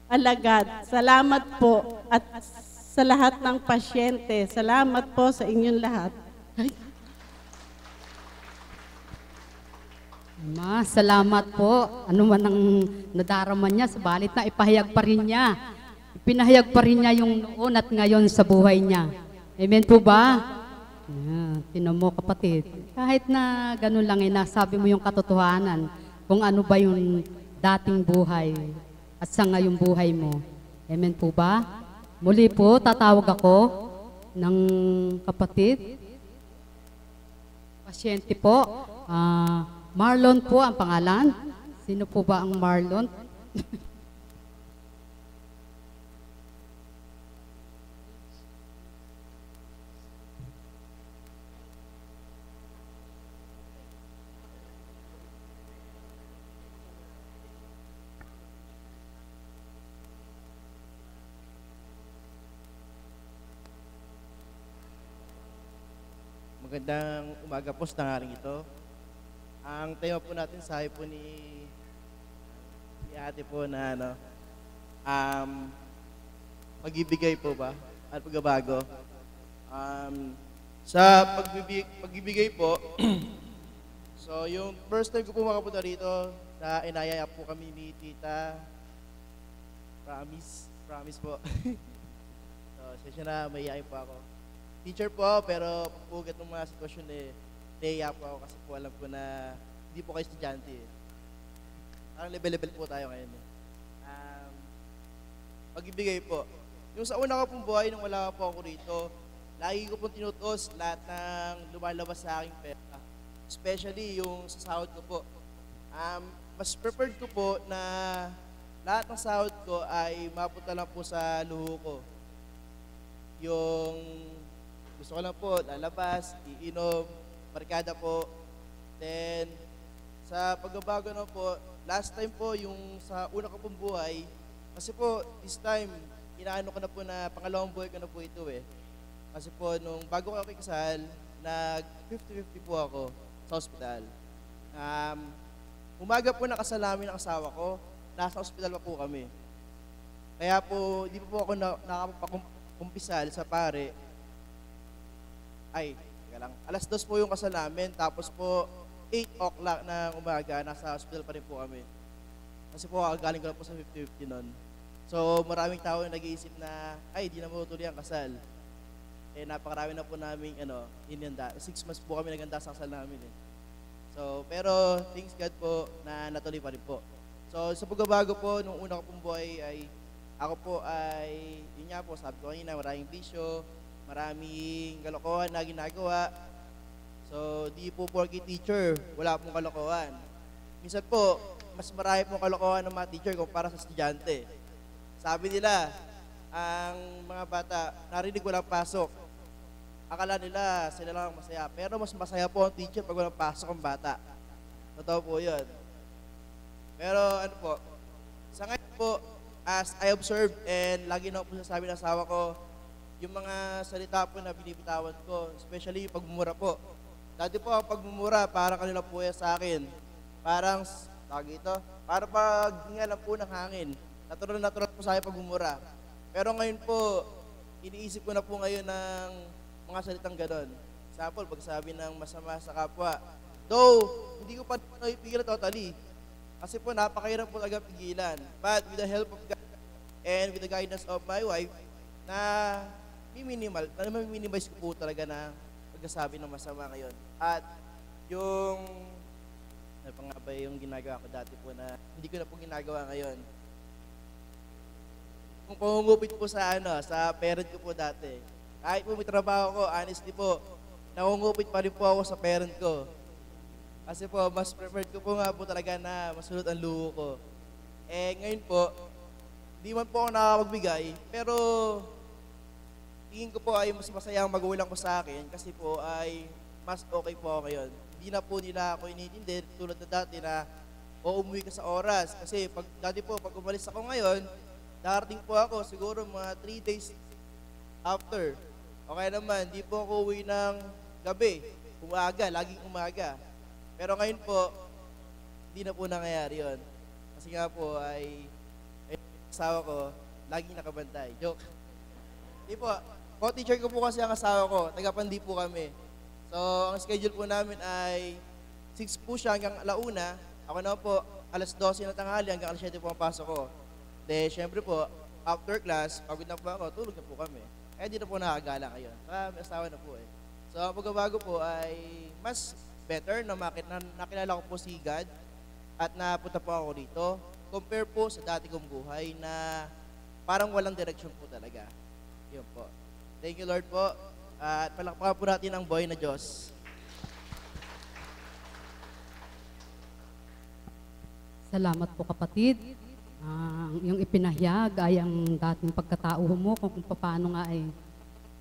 alagad. Salamat po at sa lahat ng pasyente. Salamat po sa inyong lahat. Ma, salamat po. Ano man ang nadarama niya, sabalit na ipahayag pa rin niya. Ipinahayag pa rin niya yung noon at ngayon sa buhay niya. Amen po ba? Tinan mo kapatid, kahit na ganun lang nasabi mo yung katotohanan kung ano ba yung dating buhay at sa ngayong buhay mo. Amen po ba? Muli po, tatawag ako ng kapatid. Pasyente po. Marlon po ang pangalan. Sino po ba ang Marlon? Magandang umaga po sa tanghaling ito. Ang tema po natin sa po ni ate po na pag-ibigay po ba at pagbabago. Sa pagbibigay po, so yung first time ko po makapunta rito, inayaya po kami ni Tita Promise po. So, session na, mahihayin po ako. Teacher po, pero pagpugat ng mga sitwasyon nahiya po ako kasi po alam ko na hindi po kayo estudyante. Parang level-level po tayo ngayon. Pag-ibigay po. Yung sa una ko pong buhay, nung wala po ako rito, lagi ko pong tinutos lahat ng lumalabas sa aking pera. Especially yung sa sahod ko po. Mas preferred ko po na lahat ng sahod ko ay mapunta lang po sa luho ko. Yung gusto ko lang po, lalabas, iinom, barkada po. Then, sa pagbabago na po, last time po, yung sa una ko pong buhay, kasi po, this time, inaano ko na po na pangalawang buhay ko na po ito Kasi po, nung bago ko ako ikasal, nag 50-50 po ako sa ospital. Umaga po na kasal namin ang asawa ko, nasa ospital pa po kami. Kaya po, di po ako nakapakumpisal sa pare. Alas 2 po yung kasal namin, tapos po 8 o'clock ng umaga, nasa hospital pa rin po kami. Kasi po, galing ko lang po sa 50-50 nun. So, maraming tao yung nag-iisip na, di na matutuloy ang kasal. Napakarami na po namin, inanda. 6 months po kami naganda sa kasal namin So, pero, thanks God po na natuloy pa rin po. So, sa pagbabago po, nung una ko pong buhay ako po ay, yun nga po, sabi ko kanina, maraming bisyo, maraming kalokohan na ginagawa. So, di po porky teacher, wala pong kalokohan. Minsan po, mas marami pong kalokohan ng mga teacher kumpara sa estudyante. Sabi nila, ang mga bata, narinig walang pasok. Akala nila sila lang ang masaya. Pero mas masaya po ang teacher pag walang pasok ang bata. Totoo po yun. Pero ano po, sa ngayon po, as I observed and lagi na po sasabi ng asawa ko, yung mga salita po na binibitawan ko, especially yung pagmumura po. Dati po ang pagmumura, parang kanila po yan sa akin. Parang, tawag ito, parang paghingalan po ng hangin. Natural po sa akin pagmumura. Pero ngayon po, iniisip ko na po ngayon ng mga salitang ganon. Example, pagsabi ng masama sa kapwa. Though, hindi ko pa ipigilan totally. Kasi po, napakahirap po talaga pigilan. But with the help of God and with the guidance of my wife, na minimize ko po talaga na pagkasabi ng masama ngayon. At yung, ano pa nga ba yung ginagawa ko dati po na hindi ko na po ginagawa ngayon. Kung pangungupit po sa sa parent ko po dati. Kahit po may trabaho ko, honestly po, nangungupit pa rin po ako sa parent ko. Kasi po, mas preferred ko po nga po talaga na masunod ang luho ko. Eh, ngayon po, di man po ako nakakapagbigay, pero tingin ko po ay mas masaya ang magulang ko sa akin kasi po ay mas okay po ako ngayon. Hindi na po nila ako inintindi tulad na dati na umuwi ka sa oras. Kasi dati po, pag umalis ako ngayon, darating po ako siguro mga 3 days after. Okay naman, di po ako uwi ng gabi. Umaga, laging umaga. Pero ngayon po, hindi na po nangyayari yun. Kasi nga po ay asawa ko, laging nakabantay. Joke. Di po, co-teacher ko po kasi ang asawa ko, tagapandi po kami. So, ang schedule po namin ay 6 po siya hanggang 1:00. Ako na po, 12:00 na tanghali hanggang 7:00 po ang pasok ko. De, syempre po, after class, pagod na po ako, tulog na po kami. Kaya di na po nakagala ngayon. May asawa na po eh. So, ang pagbabago po ay mas better na nakilala ko po si God at napunta po ako dito. Compare po sa dati kong buhay na parang walang direction po talaga. Yun po. Thank you, Lord po. At palakpakan po natin ang buhay na Diyos. Salamat po kapatid. Yung ipinahayag ay ang dating pagkatao mo kung paano nga ay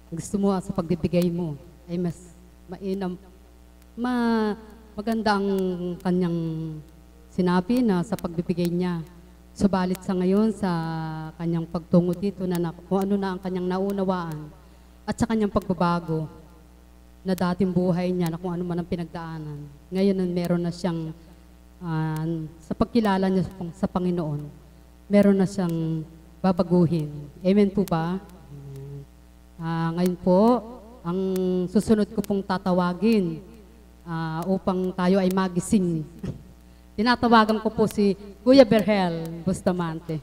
gusto mo sa pagbibigay mo ay mas mainam, maganda ang kanyang sinabi na sa pagbibigay niya. Subalit sa ngayon sa kanyang pagtungo dito na kung ano na ang kanyang naunawaan at sa kanyang pagbabago na dating buhay niya na kung ano man ang pinagdaanan. Ngayon meron na siyang sa pagkilala niya sa Panginoon, meron na siyang babaguhin. Amen po ba? Ngayon po, ang susunod ko pong tatawagin upang tayo ay magising. Tinatawagan ko po si Kuya Berhel Bustamante.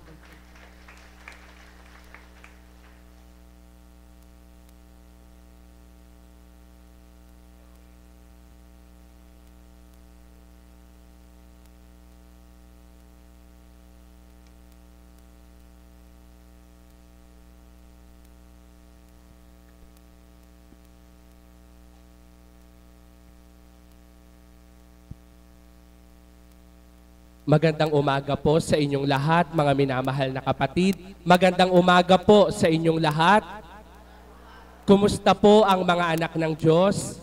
Magandang umaga po sa inyong lahat, mga minamahal na kapatid. Magandang umaga po sa inyong lahat. Kumusta po ang mga anak ng Diyos?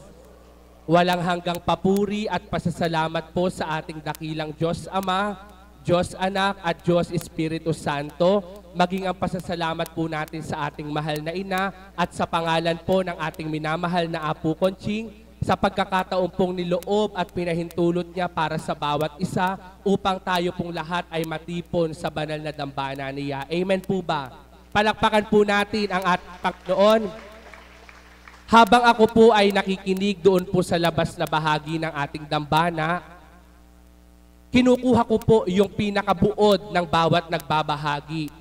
Walang hanggang papuri at pasasalamat po sa ating dakilang Diyos Ama, Diyos Anak at Diyos Espiritu Santo. Maging ang pasasalamat po natin sa ating mahal na ina at sa pangalan po ng ating minamahal na Apo Conching, sa pagkakataon pong niloob at pinahintulot niya para sa bawat isa upang tayo pong lahat ay matipon sa banal na dambana niya. Amen po ba? Palakpakan po natin ang ating Panginoon. Habang ako po ay nakikinig doon po sa labas na bahagi ng ating dambana, kinukuha ko po yung pinakabuod ng bawat nagbabahagi.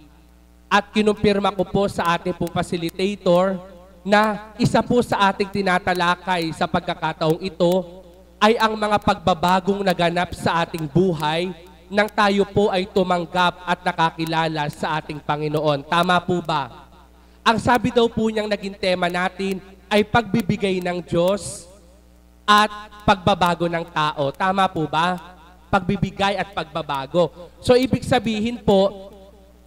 At kinumpirma ko po sa ating po facilitator na isa po sa ating tinatalakay sa pagkakataong ito ay ang mga pagbabagong naganap sa ating buhay nang tayo po ay tumanggap at nakakilala sa ating Panginoon. Tama po ba? Ang sabi daw po niyang naging tema natin ay pagbibigay ng Diyos at pagbabago ng tao. Tama po ba? pagbibigay at pagbabago. So ibig sabihin po,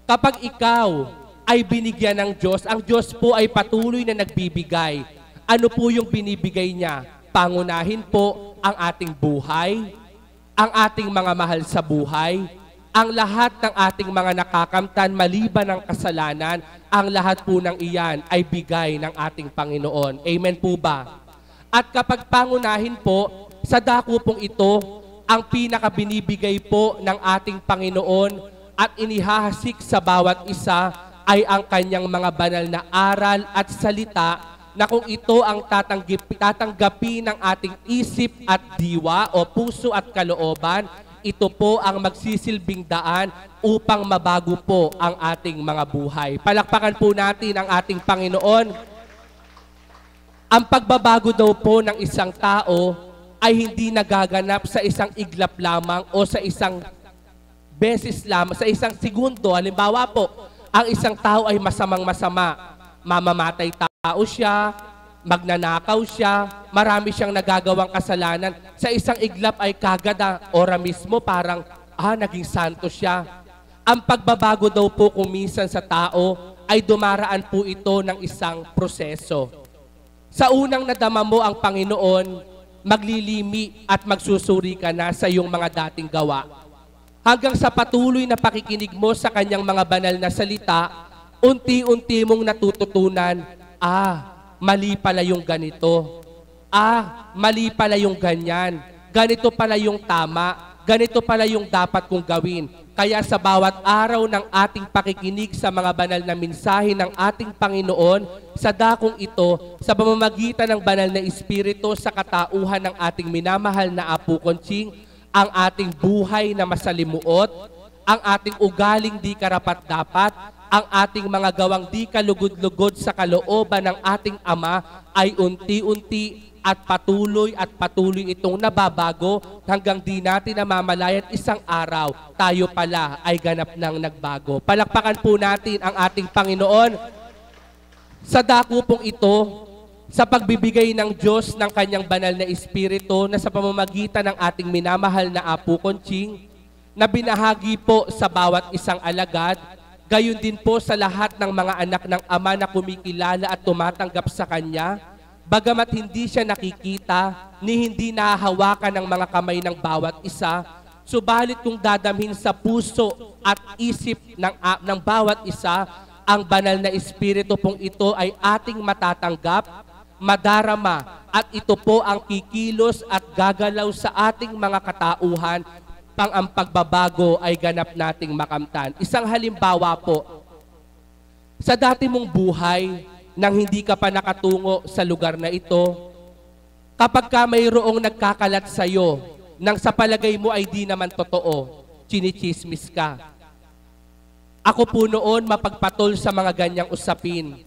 kapag ikaw ay binigyan ng Diyos, ang Diyos po ay patuloy na nagbibigay. Ano po yung binibigay niya? Pangunahin po ang ating buhay, ang ating mga mahal sa buhay, ang lahat ng ating mga nakakamtan maliban ng kasalanan, ang lahat po ng iyan ay bigay ng ating Panginoon. Amen po ba? At kapag pangunahin po, sa dako pong ito, ang pinakabinibigay po ng ating Panginoon at inihahasik sa bawat isa ay ang kanyang mga banal na aral at salita na kung ito ang tatanggapin ng ating isip at diwa o puso at kalooban, ito po ang magsisilbing daan upang mabago po ang ating mga buhay. Palakpakan po natin ang ating Panginoon. Ang pagbabago daw po ng isang tao ay hindi nagaganap sa isang iglap lamang o sa isang beses lamang, sa isang segundo. Halimbawa po, ang isang tao ay masamang-masama. Mamamatay tao siya, magnanakaw siya, marami siyang nagagawang kasalanan. Sa isang iglap ay kagad ora mismo parang, naging santo siya. Ang pagbabago daw po kung minsan sa tao ay dumaraan po ito ng isang proseso. Sa unang nadama mo ang Panginoon, maglilimi at magsusuri ka na sa iyong mga dating gawa. Hanggang sa patuloy na pakikinig mo sa kanyang mga banal na salita, unti-unti mong natututunan, mali pala yung ganito. Mali pala yung ganyan. Ganito pala yung tama. Ganito pala yung dapat kong gawin. Kaya sa bawat araw ng ating pakikinig sa mga banal na mensahe ng ating Panginoon, sa dakong ito, sa pamamagitan ng banal na Espiritu sa katauhan ng ating minamahal na Apo Conching, ang ating buhay na masalimuot, ang ating ugaling di karapat-dapat, ang ating mga gawang di kalugod-lugod sa kalooban ng ating Ama ay unti-unti at patuloy itong nababago hanggang di natin namamalayan isang araw, tayo pala ay ganap ng nagbago. Palakpakan po natin ang ating Panginoon. Sa dako pong ito, sa pagbibigay ng Diyos ng kanyang banal na Espiritu na sa pamamagitan ng ating minamahal na Apo Conching, na binahagi po sa bawat isang alagad, gayon din po sa lahat ng mga anak ng Ama na kumikilala at tumatanggap sa Kanya, bagamat hindi siya nakikita, ni hindi nahahawakan ng mga kamay ng bawat isa, subalit kung dadamhin sa puso at isip ng bawat isa, ang banal na Espiritu pong ito ay ating matatanggap, madarama, at ito po ang kikilos at gagalaw sa ating mga katauhan pang ang pagbabago ay ganap nating makamtan. Isang halimbawa po, sa dati mong buhay, nang hindi ka pa nakatungo sa lugar na ito, kapag ka mayroong nagkakalat sa iyo, nang sa palagay mo ay di naman totoo, chinichismis ka. Ako po noon mapagpatol sa mga ganyang usapin.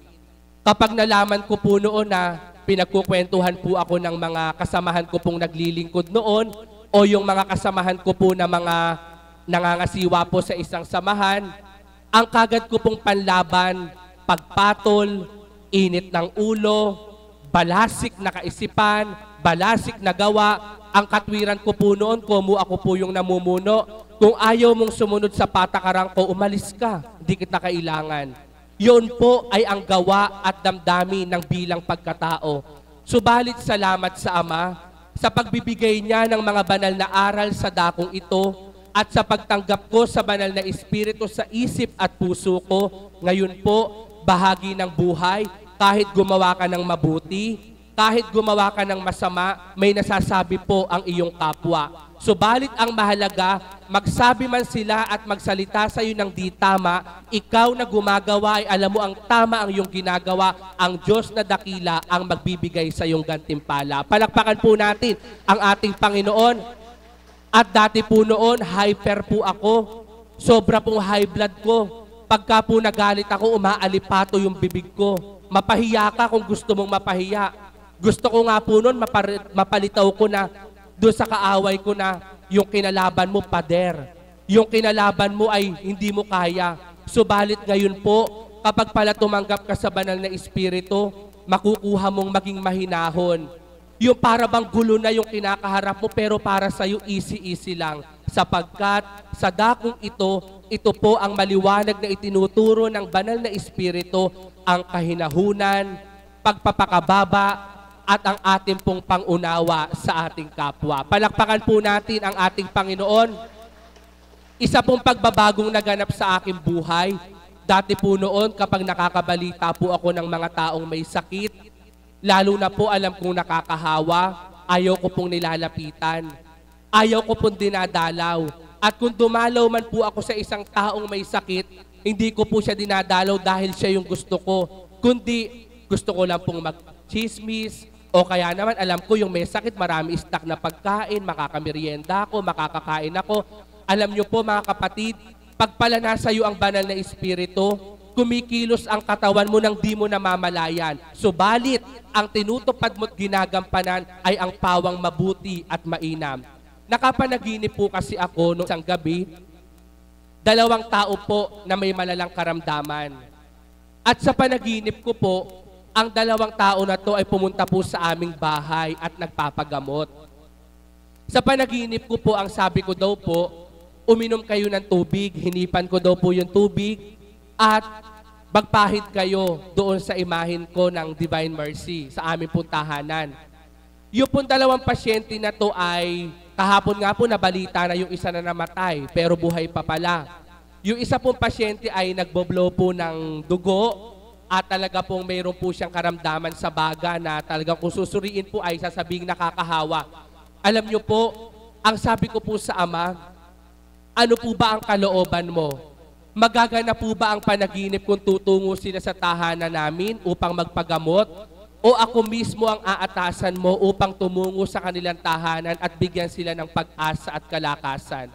Kapag nalaman ko po noon na pinagkukwentuhan po ako ng mga kasamahan ko pong naglilingkod noon, o yung mga kasamahan ko po na mga nangangasiwa po sa isang samahan, ang kagad ko pong panlaban, pagpatol, init ng ulo, balasik na kaisipan, balasik na gawa, ang katwiran ko po noon, kung ako po yung namumuno, kung ayaw mong sumunod sa patakaran ko, umalis ka, di kita kailangan. Yun po ay ang gawa at damdamin ng bilang pagkatao. Subalit salamat sa Ama, sa pagbibigay niya ng mga banal na aral sa dakong ito at sa pagtanggap ko sa banal na Espiritu sa isip at puso ko, ngayon po, bahagi ng buhay, kahit gumawa ka ng mabuti, kahit gumawa ka ng masama, may nasasabi po ang iyong kapwa. Subalit ang mahalaga, magsabi man sila at magsalita sa iyo ng di tama, ikaw na gumagawa ay alam mo ang tama ang iyong ginagawa, ang Diyos na dakila ang magbibigay sa iyong gantimpala. Palakpakan po natin ang ating Panginoon. At dati po noon, hyper po ako. Sobra pong high blood ko. Pagka po nagalit ako, umaalipato yung bibig ko. Mapahiya ka kung gusto mong mapahiya. Gusto ko nga po noon, mapalitaw ko na doon sa kaaway ko na yung kinalaban mo, pader. Yung kinalaban mo ay hindi mo kaya. Subalit ngayon po, kapag pala tumanggap ka sa banal na Espiritu, makukuha mong maging mahinahon. Yung para bang gulo na yung kinakaharap mo, pero para sa'yo easy-easy lang. sapagkat sa dakong ito po ang maliwanag na itinuturo ng banal na Espiritu, ang kahinahunan, pagpapakababa, at ang ating pong pangunawa sa ating kapwa. Palakpakan po natin ang ating Panginoon. Isa pong pagbabagong naganap sa aking buhay. Dati po noon kapag nakakabalita po ako ng mga taong may sakit, lalo na po alam kong nakakahawa, ayaw ko pong nilalapitan. Ayaw ko pong dinadalaw. At kung dumalaw man po ako sa isang taong may sakit, hindi ko po siya dinadalaw dahil siya yung gusto ko. Kundi gusto ko lang pong mag-chismis, o kaya naman alam ko yung may sakit, marami stock na pagkain, makakamerienda ako, makakakain ako. Alam nyo po mga kapatid, pag pala nasa iyo ang banal na Espiritu, kumikilos ang katawan mo nang di mo namamalayan. Subalit, ang tinutupad mo't ginagampanan ay ang pawang mabuti at mainam. Nakapanaginip po kasi ako noong isang gabi, 2 tao po na may malalang karamdaman. At sa panaginip ko po, ang 2 tao na to ay pumunta po sa aming bahay at nagpapagamot. Sa panaginip ko po, ang sabi ko daw po, uminom kayo ng tubig, hinipan ko daw po yung tubig, at magpahid kayo doon sa imahin ko ng Divine Mercy sa aming puntahanan. Yung pong 2 pasyente na to ay, kahapon nga po nabalita na yung isa na namatay, pero buhay pa pala. Yung isa pong pasyente ay nagboblow po ng dugo, at talaga pong mayroon po siyang karamdaman sa baga na talagang kung susuriin po ay sasabing nakakahawa. Alam niyo po, ang sabi ko po sa Ama, ano po ba ang kalooban mo? Magagana po ba ang panaginip kung tutungo sila sa tahanan namin upang magpagamot? O ako mismo ang aatasan mo upang tumungo sa kanilang tahanan at bigyan sila ng pag-asa at kalakasan?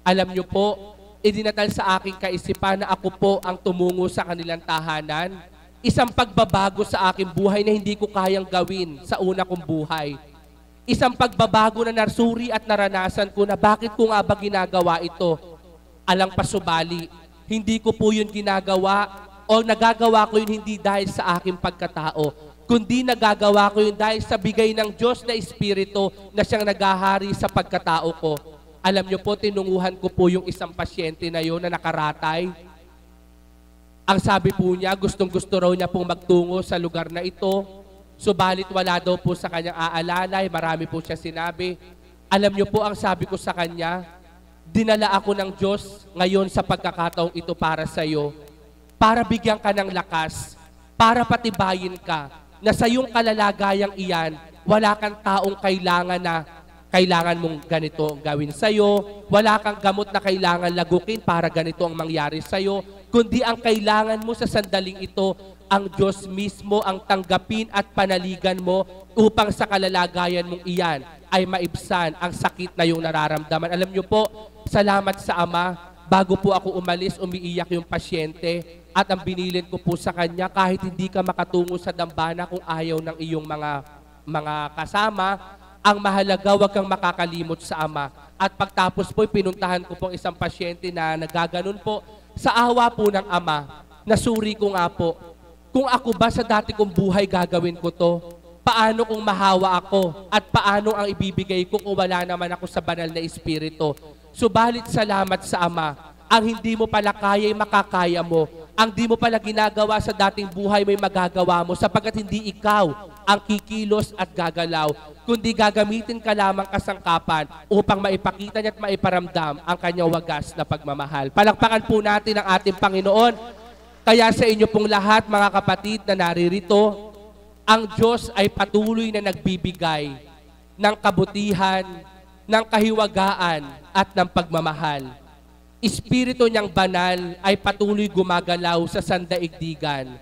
Alam niyo po, idinatal sa aking kaisipan na ako po ang tumungo sa kanilang tahanan. Isang pagbabago sa aking buhay na hindi ko kayang gawin sa una kong buhay. Isang pagbabago na narsuri at naranasan ko na bakit ko nga ba ginagawa ito? Alang pasubali, hindi ko po yun ginagawa o nagagawa ko yun hindi dahil sa aking pagkatao, kundi nagagawa ko yun dahil sa bigay ng Diyos na Espiritu na siyang nagahari sa pagkatao ko. Alam niyo po, tinunguhan ko po yung isang pasyente na yun na nakaratay. Ang sabi po niya, gustong-gusto raw niya pong magtungo sa lugar na ito. Subalit wala daw po sa kanyang aalalay, marami po siya sinabi. Alam niyo po, ang sabi ko sa kanya, dinala ako ng Diyos ngayon sa pagkakataong ito para sa iyo, para bigyan ka ng lakas, para patibayin ka, na sa iyong kalalagayang iyan, wala kang taong kailangan mong ganito gawin sa'yo, wala kang gamot na kailangan lagukin para ganito ang mangyari sa'yo, kundi ang kailangan mo sa sandaling ito, ang Diyos mismo ang tanggapin at panaligan mo upang sa kalalagayan mong iyan ay maibsan ang sakit na yung nararamdaman. Alam niyo po, salamat sa Ama, bago po ako umalis, umiiyak yung pasyente at ang binilin ko po sa kanya, kahit hindi ka makatungo sa dambana kung ayaw ng iyong mga kasama, ang mahalaga, huwag kang makakalimot sa Ama. At pagtapos po, pinuntahan ko pong isang pasyente na nagaganon po. Sa awa po ng Ama, nasuri ko nga po, kung ako ba sa dati kong buhay gagawin ko to, paano kung mahawa ako at paano ang ibibigay ko kung wala naman ako sa banal na Espiritu. Subalit salamat sa Ama, ang hindi mo pala kaya ay makakaya mo. Ang di mo pala ginagawa sa dating buhay may magagawa mo sapagkat hindi ikaw ang kikilos at gagalaw, kundi gagamitin ka lamang kasangkapan upang maipakita niya at maiparamdam ang kanyang wagas na pagmamahal. Palakpakan po natin ang ating Panginoon. Kaya sa inyo pong lahat, mga kapatid na naririto, ang Diyos ay patuloy na nagbibigay ng kabutihan, ng kahiwagaan at ng pagmamahal. Espiritu niyang banal ay patuloy gumagalaw sa sandaigdigan.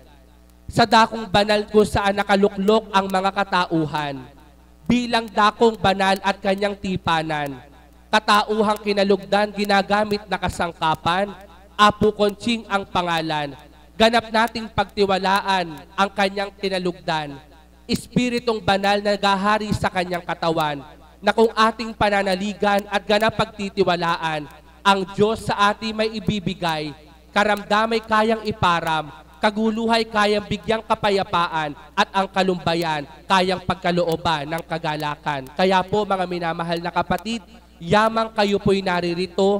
Sa dakong banal kung saan nakaluklok ang mga katauhan, bilang dakong banal at kanyang tipanan, katauhang kinalugdan ginagamit na kasangkapan, Apo Conching ang pangalan, ganap nating pagtiwalaan ang kanyang kinalugdan, Espiritong banal na nagahari sa kanyang katawan, na kung ating pananaligan at ganap pagtitiwalaan, ang Diyos sa ating may ibibigay, karamdamay kayang iparam, kaguluhay kayang bigyang kapayapaan, at ang kalumbayan kayang pagkalooban ng kagalakan. Kaya po mga minamahal na kapatid, Yamang kayo po'y naririto,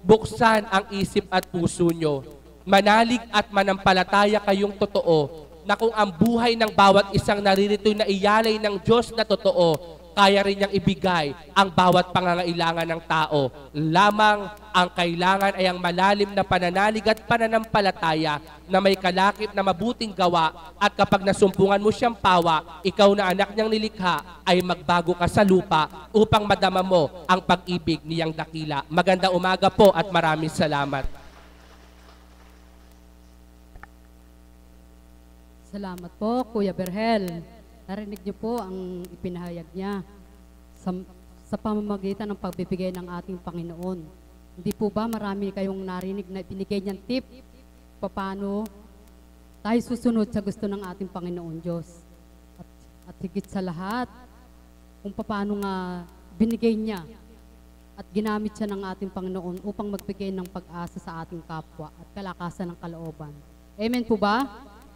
buksan ang isip at puso nyo. Manalig at manampalataya kayong totoo na kung ang buhay ng bawat isang naririto'y naiyalay ng Diyos na totoo, kaya rin niyang ibigay ang bawat pangangailangan ng tao. Lamang ang kailangan ay ang malalim na pananalig at pananampalataya na may kalakip na mabuting gawa, at kapag nasumpungan mo siyang pawa, ikaw na anak niyang nilikha ay magbago ka sa lupa upang madama mo ang pag-ibig niyang dakila. Magandang umaga po at maraming salamat. Salamat po, Kuya Berhel. Narinig niyo po ang ipinahayag niya sa pamamagitan ng pagbibigay ng ating Panginoon. Hindi po ba marami kayong narinig na binigay niyang tip paano tayo susunod sa gusto ng ating Panginoon Diyos? At higit sa lahat, kung paano nga binigay niya at ginamit siya ng ating Panginoon upang magbigay ng pag-asa sa ating kapwa at kalakasan ng kalooban. Amen po ba?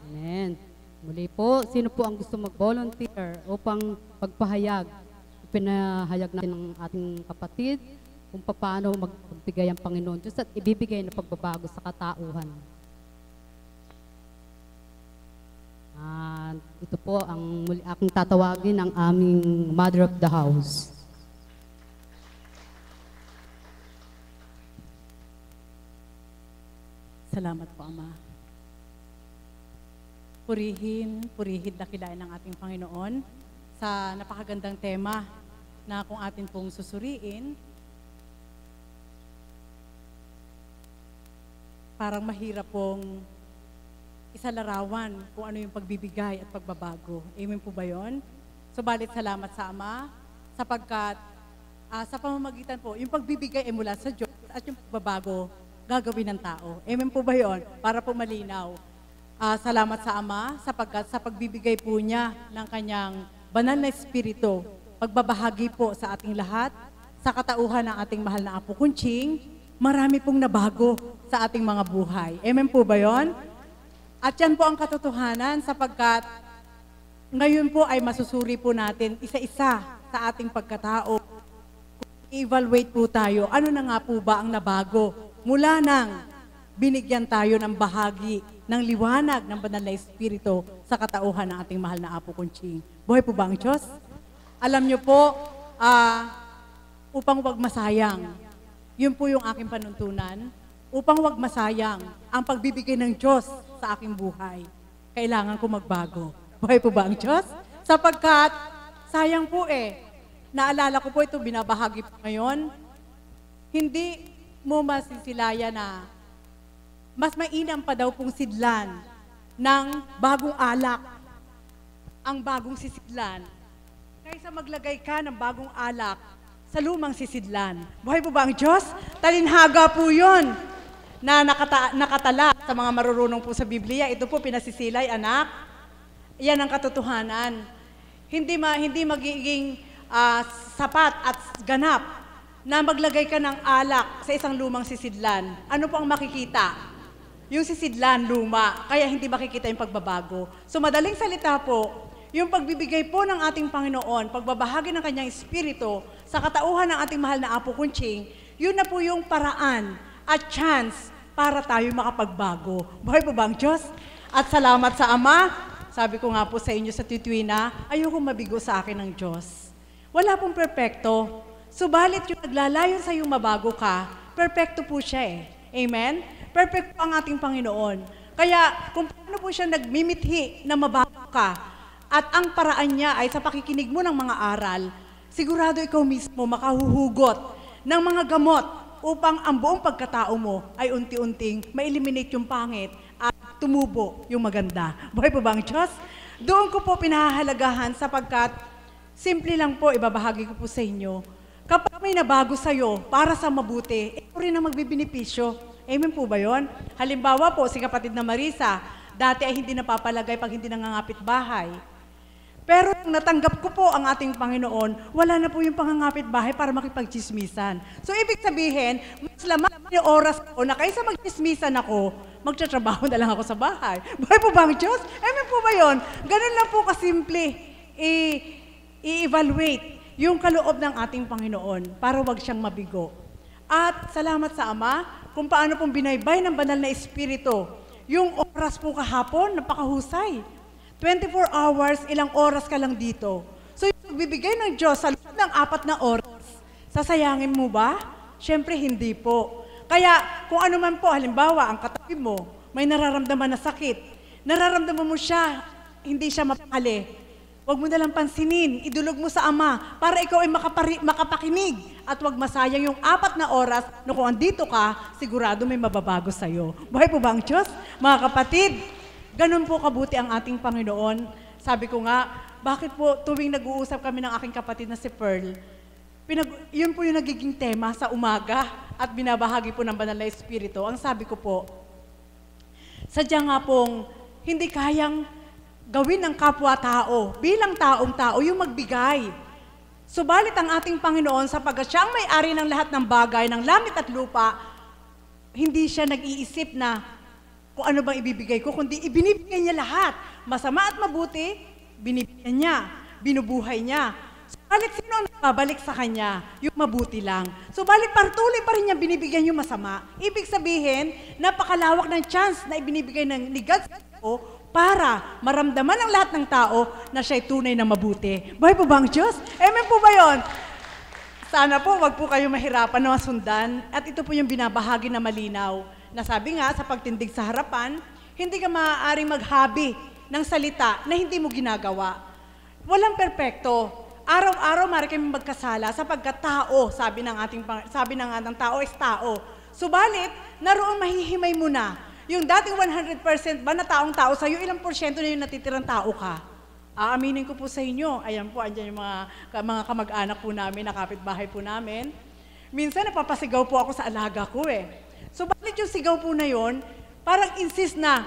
Amen. Muli po, sino po ang gusto mag-volunteer upang pagpahayag? Pinahayag natin ng ating kapatid kung paano magbigay ang Panginoon Diyos at ibibigay na pagbabago sa katauhan. Ito po ang muli aking tatawagin ang aming Mother of the House. Salamat po, Ama. Purihin, dakilain ng ating Panginoon sa napakagandang tema na kung atin pong susuriin, parang mahirap pong isalarawan kung ano yung pagbibigay at pagbabago. Amen po ba yun? Subalit salamat sa Ama sapagkat sa pamamagitan po, yung pagbibigay ay mula sa Diyos at yung pagbabago gagawin ng tao. Amen po ba yun? Para po malinaw. Salamat sa Ama sapagkat sa pagbibigay po niya ng kanyang banal na espiritu, pagbabahagi po sa ating lahat, sa katauhan ng ating mahal na Apo Kunching, marami pong nabago sa ating mga buhay. Amen po ba yun? At yan po ang katotohanan sapagkat ngayon po ay masusuri po natin isa-isa sa ating pagkatao. I-evaluate po tayo, ano na nga po ba ang nabago mula nang binigyan tayo ng bahagi ng liwanag ng banal na espiritu sa katauhan ng ating mahal na Apo Kunching. Buhay po ba ang Diyos? Alam niyo po, upang wag masayang, yun po yung aking panuntunan, upang wag masayang ang pagbibigay ng Diyos sa aking buhay, kailangan ko magbago. Buhay po ba ang Diyos? Sapagkat, sayang po naalala ko po ito, binabahagi po ngayon, hindi mo masisilaya na mas mainam pa daw pong sidlan ng bagong alak, ang bagong sisidlan, kaysa maglagay ka ng bagong alak sa lumang sisidlan. Buhay po ba ang Diyos? Talinhaga po yun na nakatala sa mga marurunong po sa Biblia. Ito po, pinasisilay, anak. Yan ang katotohanan. Hindi magiging sapat at ganap na maglagay ka ng alak sa isang lumang sisidlan. Ano po ang makikita? Yung sisidlan, luma, kaya hindi makikita yung pagbabago. So madaling salita po, yung pagbibigay po ng ating Panginoon, pagbabahagi ng kanyang espiritu sa katauhan ng ating mahal na Apo Kunching, yun na po yung paraan at chance para tayo makapagbago. Buhay po ba ang Diyos? At salamat sa Ama. Sabi ko nga po sa inyo sa Titwina, ayoko mabigo sa akin ng Diyos. Wala pong perpekto. Subalit yung naglalayon sa iyong mabago ka, perpekto po siya Amen? Perfect po ang ating Panginoon. Kaya kung paano po siya nagmimithi na mabago ka at ang paraan niya ay sa pakikinig mo ng mga aral, sigurado ikaw mismo makahuhugot ng mga gamot upang ang buong pagkatao mo ay unti-unting ma-eliminate yung pangit at tumubo yung maganda. Buhay po ba ang Diyos? Doon ko po pinahahalagahan sapagkat simple lang po ibabahagi ko po sa inyo. Kapag may nabago sa'yo para sa mabuti, ito rin ang magbibinipisyo. Amen po ba yun? Halimbawa po, si kapatid na Marisa, dati ay hindi napapalagay pag hindi nangangapit bahay. Pero nung natanggap ko po ang ating Panginoon, wala na po yung pangangapit bahay para makipagchismisan. So ibig sabihin, mas lamang yung oras ko na kaysa magchismisan ako, magtatrabaho na lang ako sa bahay. Buhay po ba ang Diyos? Amen po ba yun? Ganun lang po kasimple i-evaluate yung kaloob ng ating Panginoon para wag siyang mabigo. At salamat sa Ama kung paano pong binaybay ng banal na Espiritu. Yung oras po kahapon, napakahusay. 24 hours, ilang oras ka lang dito. So yung bibigay ng Diyos sa loob ng 4 na oras, sasayangin mo ba? Siyempre hindi po. Kaya kung ano man po, halimbawa, ang katabi mo, may nararamdaman na sakit, nararamdaman mo siya, hindi siya mapakali. Huwag mo nalang pansinin, idulog mo sa Ama para ikaw ay makapakinig at huwag masayang yung 4 na oras na kung andito ka, sigurado may mababago sa'yo. Buhay po ba ang Diyos? Mga kapatid, ganun po kabuti ang ating Panginoon. Sabi ko nga, bakit po tuwing nag-uusap kami ng aking kapatid na si Pearl, yun po yung nagiging tema sa umaga at binabahagi po ng banal na Espiritu. Ang sabi ko po, sadya nga pong hindi kayang gawin ng kapwa-tao, bilang taong-tao, yung magbigay. Subalit ang ating Panginoon, sapagkat siya ang may-ari ng lahat ng bagay, ng langit at lupa, hindi siya nag-iisip na kung ano bang ibibigay ko, kundi ibinibigay niya lahat. Masama at mabuti, binibigyan niya, binubuhay niya. Subalit sino ang babalik sa kanya? Yung mabuti lang. Subalit patuloy pa rin niya binibigyan yung masama. Ibig sabihin, napakalawak ng chance na ibinibigay ni God sa tao para maramdaman ng lahat ng tao na siya'y tunay na mabuti. Buhay po ba ang Diyos? Amen po ba yun? Sana po, wag po kayo mahirapan na masundan. At ito po yung binabahagi na malinaw. Nasabi nga, sa pagtindig sa harapan, hindi ka maaaring maghabi ng salita na hindi mo ginagawa. Walang perpekto. Araw-araw maaari kami magkasala sapagkat tao, sabi ng tao is tao. Subalit, naroon mahihimay mo na. Yung dating 100% ba na taong-tao sa'yo, ilang porsyento na yung natitirang tao ka? Aaminin ko po sa inyo, ayan po, andyan yung mga kamag-anak po namin, nakapitbahay po namin. Minsan napapasigaw po ako sa alaga ko eh. So bakit yung sigaw po na yon, parang insist na,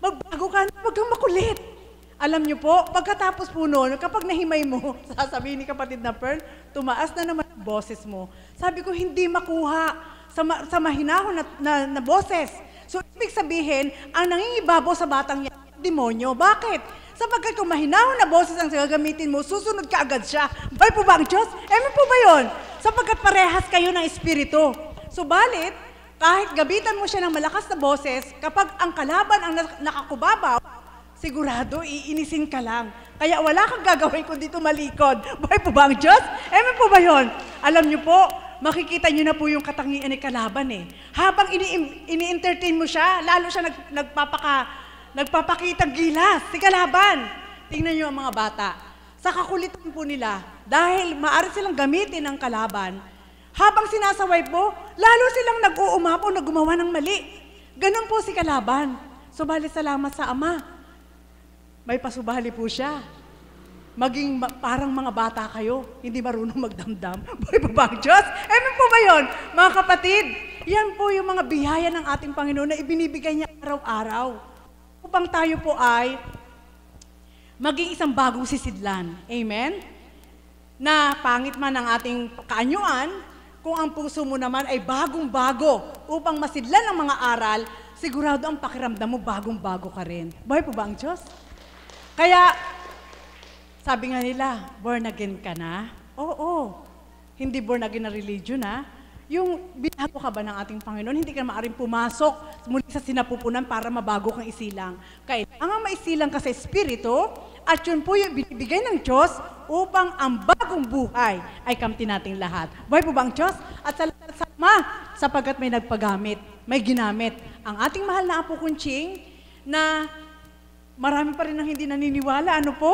magbago ka na, wag kang makulit. Alam nyo po, pagkatapos po noon, kapag nahimay mo, sasabihin ni kapatid na Pearl, tumaas na naman ang boses mo. Sabi ko, hindi makuha sa mahinahon na boses. So, ibig sabihin, ang nangingibabaw sa batang yan, demonyo. Bakit? Sapagkat kung mahinahon na boses ang gagamitin mo, susunod ka agad siya. Buhay po ba ang Diyos? Amen po ba yun? Sapagkat parehas kayo ng Espiritu. Subalit, kahit gabitan mo siya ng malakas na boses, kapag ang kalaban ang nakakubabaw, sigurado, iinisin ka lang. Kaya wala kang gagawin kundi tumalikod. Buhay po ba ang Diyos? Amen po ba yun? Alam niyo po, makikita niyo na po yung katangian ni kalaban eh. Habang ini-entertain mo siya, lalo siya nagpapakitang gilas, si kalaban. Tingnan niyo ang mga bata. Sa kakulitan po nila, dahil maaari silang gamitin ang kalaban, habang sinasaway po, lalo silang nag-uumapaw na gumawa ng mali. Ganon po si kalaban. Subalit salamat sa Ama. May pasubali po siya. Maging parang mga bata kayo, hindi marunong magdamdam. Buhay po ba ang Diyos? Amen po ba yun? Mga kapatid, yan po yung mga biyaya ng ating Panginoon na ibinibigay niya araw-araw. Upang tayo po ay maging isang bagong sisidlan. Amen? Na pangit man ang ating kaanyuan, kung ang puso mo naman ay bagong-bago upang masidlan ang mga aral, sigurado ang pakiramdam mo bagong-bago ka rin. Buhay po ba ang Diyos? Kaya, sabi nga nila, born again ka na? Oo. Hindi born again na religion, ha? Yung binago ka ba ng ating Panginoon, hindi ka maaaring pumasok muli sa sinapupunan para mabago kang isilang. Kailangan maisilang ka sa Espiritu, at yun po yung binibigay ng Diyos upang ang bagong buhay ay kamtin nating lahat. Buhay po ba ang Diyos? At salamat sa Ama, sapagkat may nagpagamit, may ginamit. Ang ating mahal na Apo Kunching, na marami pa rin ang hindi naniniwala, ano po?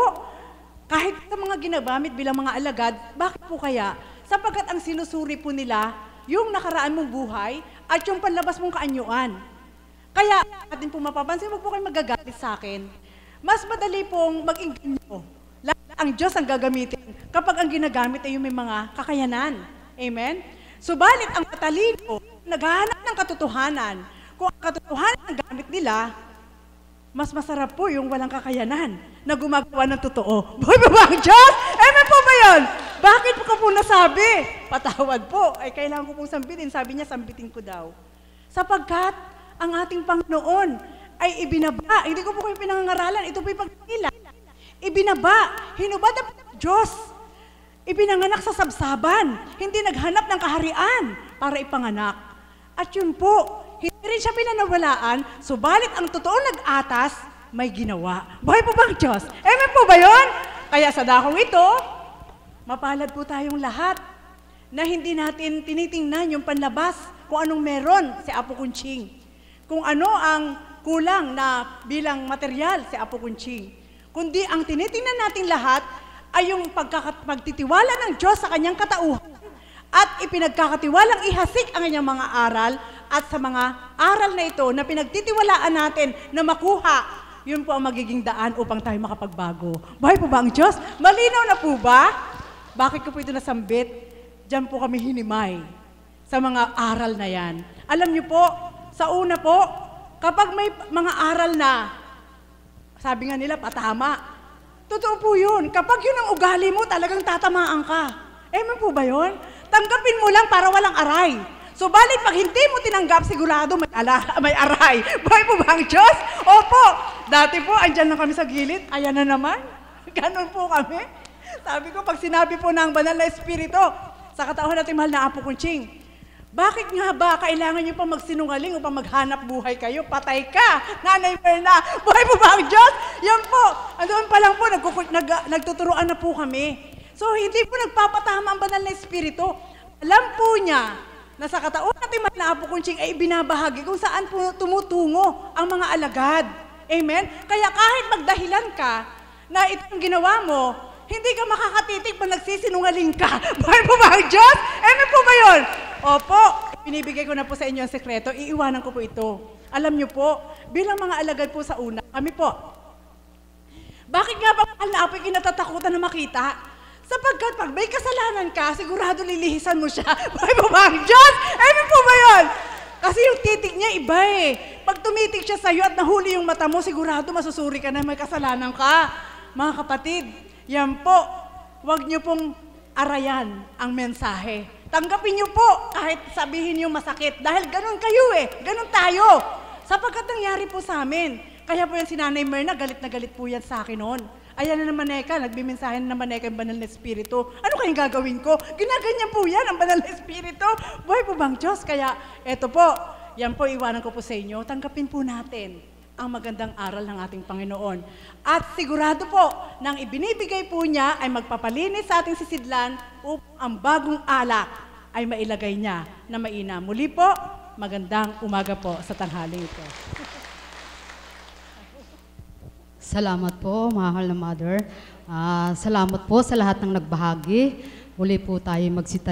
Kahit sa mga ginagamit bilang mga alagad, bakit po kaya? Sapagkat ang sinusuri po nila, yung nakaraan mong buhay at yung panlabas mong kaanyuan. Kaya, atin po mapapansin, huwag po kayo magagalit sa akin. Mas madali pong mag-inganyo. Ang Diyos ang gagamitin kapag ang ginagamit ay yung may mga kakayanan. Amen? Subalit, ang matalino, naghahanap ng katotohanan. Kung ang katotohanan ang gamit nila, mas masarap po yung walang kakayanan na gumagawa ng totoo. Buhay ba ba ang Diyos? Amen po ba yun? Bakit po ka po nasabi? Patawad po. Ay, kailangan ko pong sambitin. Sabi niya, sambitin ko daw. Sapagkat ang ating Panginoon ay ibinaba. Hindi ko po kayo pinangangaralan. Ito po yung pagkakila. Ibinaba. Hinubad ang Diyos. Ipinanganak sa sabsaban, hindi naghanap ng kaharian para ipanganak. At yun po, hindi rin siya pinanawalaan, subalit ang totoong nag-atas, may ginawa. Buhay po bang Diyos? Amen po ba yun? Kaya sa dakong ito, mapalad po tayong lahat na hindi natin tinitingnan yung panlabas kung anong meron si Apo Kunching. Kung ano ang kulang na bilang material si Apo Kunching. Kundi ang tinitingnan natin lahat ay yung pagtitiwala ng Diyos sa kanyang katauhan at ipinagkakatiwalang ihasik ang kanyang mga aral at sa mga aral na ito na pinagtitiwalaan natin na makuha, yun po ang magiging daan upang tayo makapagbago. Buhay po ba ang Diyos? Malinaw na po ba? Bakit ko po ito nasambit? Diyan po kami hinimay sa mga aral na yan. Alam niyo po, sa una po, kapag may mga aral na, sabi nga nila, patama. Totoo po yun. Kapag yun ang ugali mo, talagang tatamaan ka. Amen po ba yun? Tanggapin mo lang para walang aray. Subalit, pag hindi mo tinanggap, sigurado may aray. Buhay po ba ang Diyos? Opo. Dati po, andyan lang kami sa gilid. Ayan na naman. Ganon po kami. Sabi ko, pag sinabi po ng banal na espiritu, sa katauhan natin mahal na Apo Kunching, bakit nga ba kailangan nyo pa magsinungaling upang maghanap buhay kayo? Patay ka, Nanay Merna. Buhay po ba ang Diyos? Yan po. Andoon pa lang po, nagtuturuan na po kami. So, hindi po nagpapatama ang banal na espiritu. Alam po niya na sa katauhan natin mahal na Apo Kunching ay binabahagi kung saan po tumutungo ang mga alagad. Amen? Kaya kahit magdahilan ka na itong ginawa mo, hindi ka makakatitig pag nagsisinungaling ka. Buhay po ba ang Diyos? Amen po ba yun? Opo, binibigay ko na po sa inyo ang sekreto. Iiwanan ko po ito. Alam niyo po, bilang mga alagad po sa una, kami po, bakit nga ba mahal na Apo kinatatakutan na makita? Sapagkat pag may kasalanan ka, sigurado lilihisan mo siya. Buhay po ba ang Diyos? Amen po ba yun? Kasi yung titig niya iba eh. Pag tumitig siya sa'yo at nahuli yung mata mo, sigurado masusuri ka na may kasalanan ka. Mga kapatid, yan po, huwag niyo pong arayan ang mensahe. Tanggapin niyo po kahit sabihin niyo masakit. Dahil ganun kayo eh, ganun tayo. Sapagkat nangyari po sa amin. Kaya po yan si Nanay Merna, galit na galit po yan sa akin noon. Ayan na naman Neka, nagbimensahe na naman Neka yung banal na espiritu. Ano kayong gagawin ko? Ginaganyan po yan ang banal na espiritu. Buhay po bang Diyos? Kaya eto po, yan po iwanan ko po sa inyo. Tanggapin po natin ang magandang aral ng ating Panginoon. At sigurado po, nang ibinibigay po niya ay magpapalinis sa ating sisidlan upang ang bagong alak ay mailagay niya na mainam. Muli po, magandang umaga po sa tanghaling ito. Salamat po, mahal na Mother. Salamat po sa lahat ng nagbahagi. Muli po tayo magsitayo.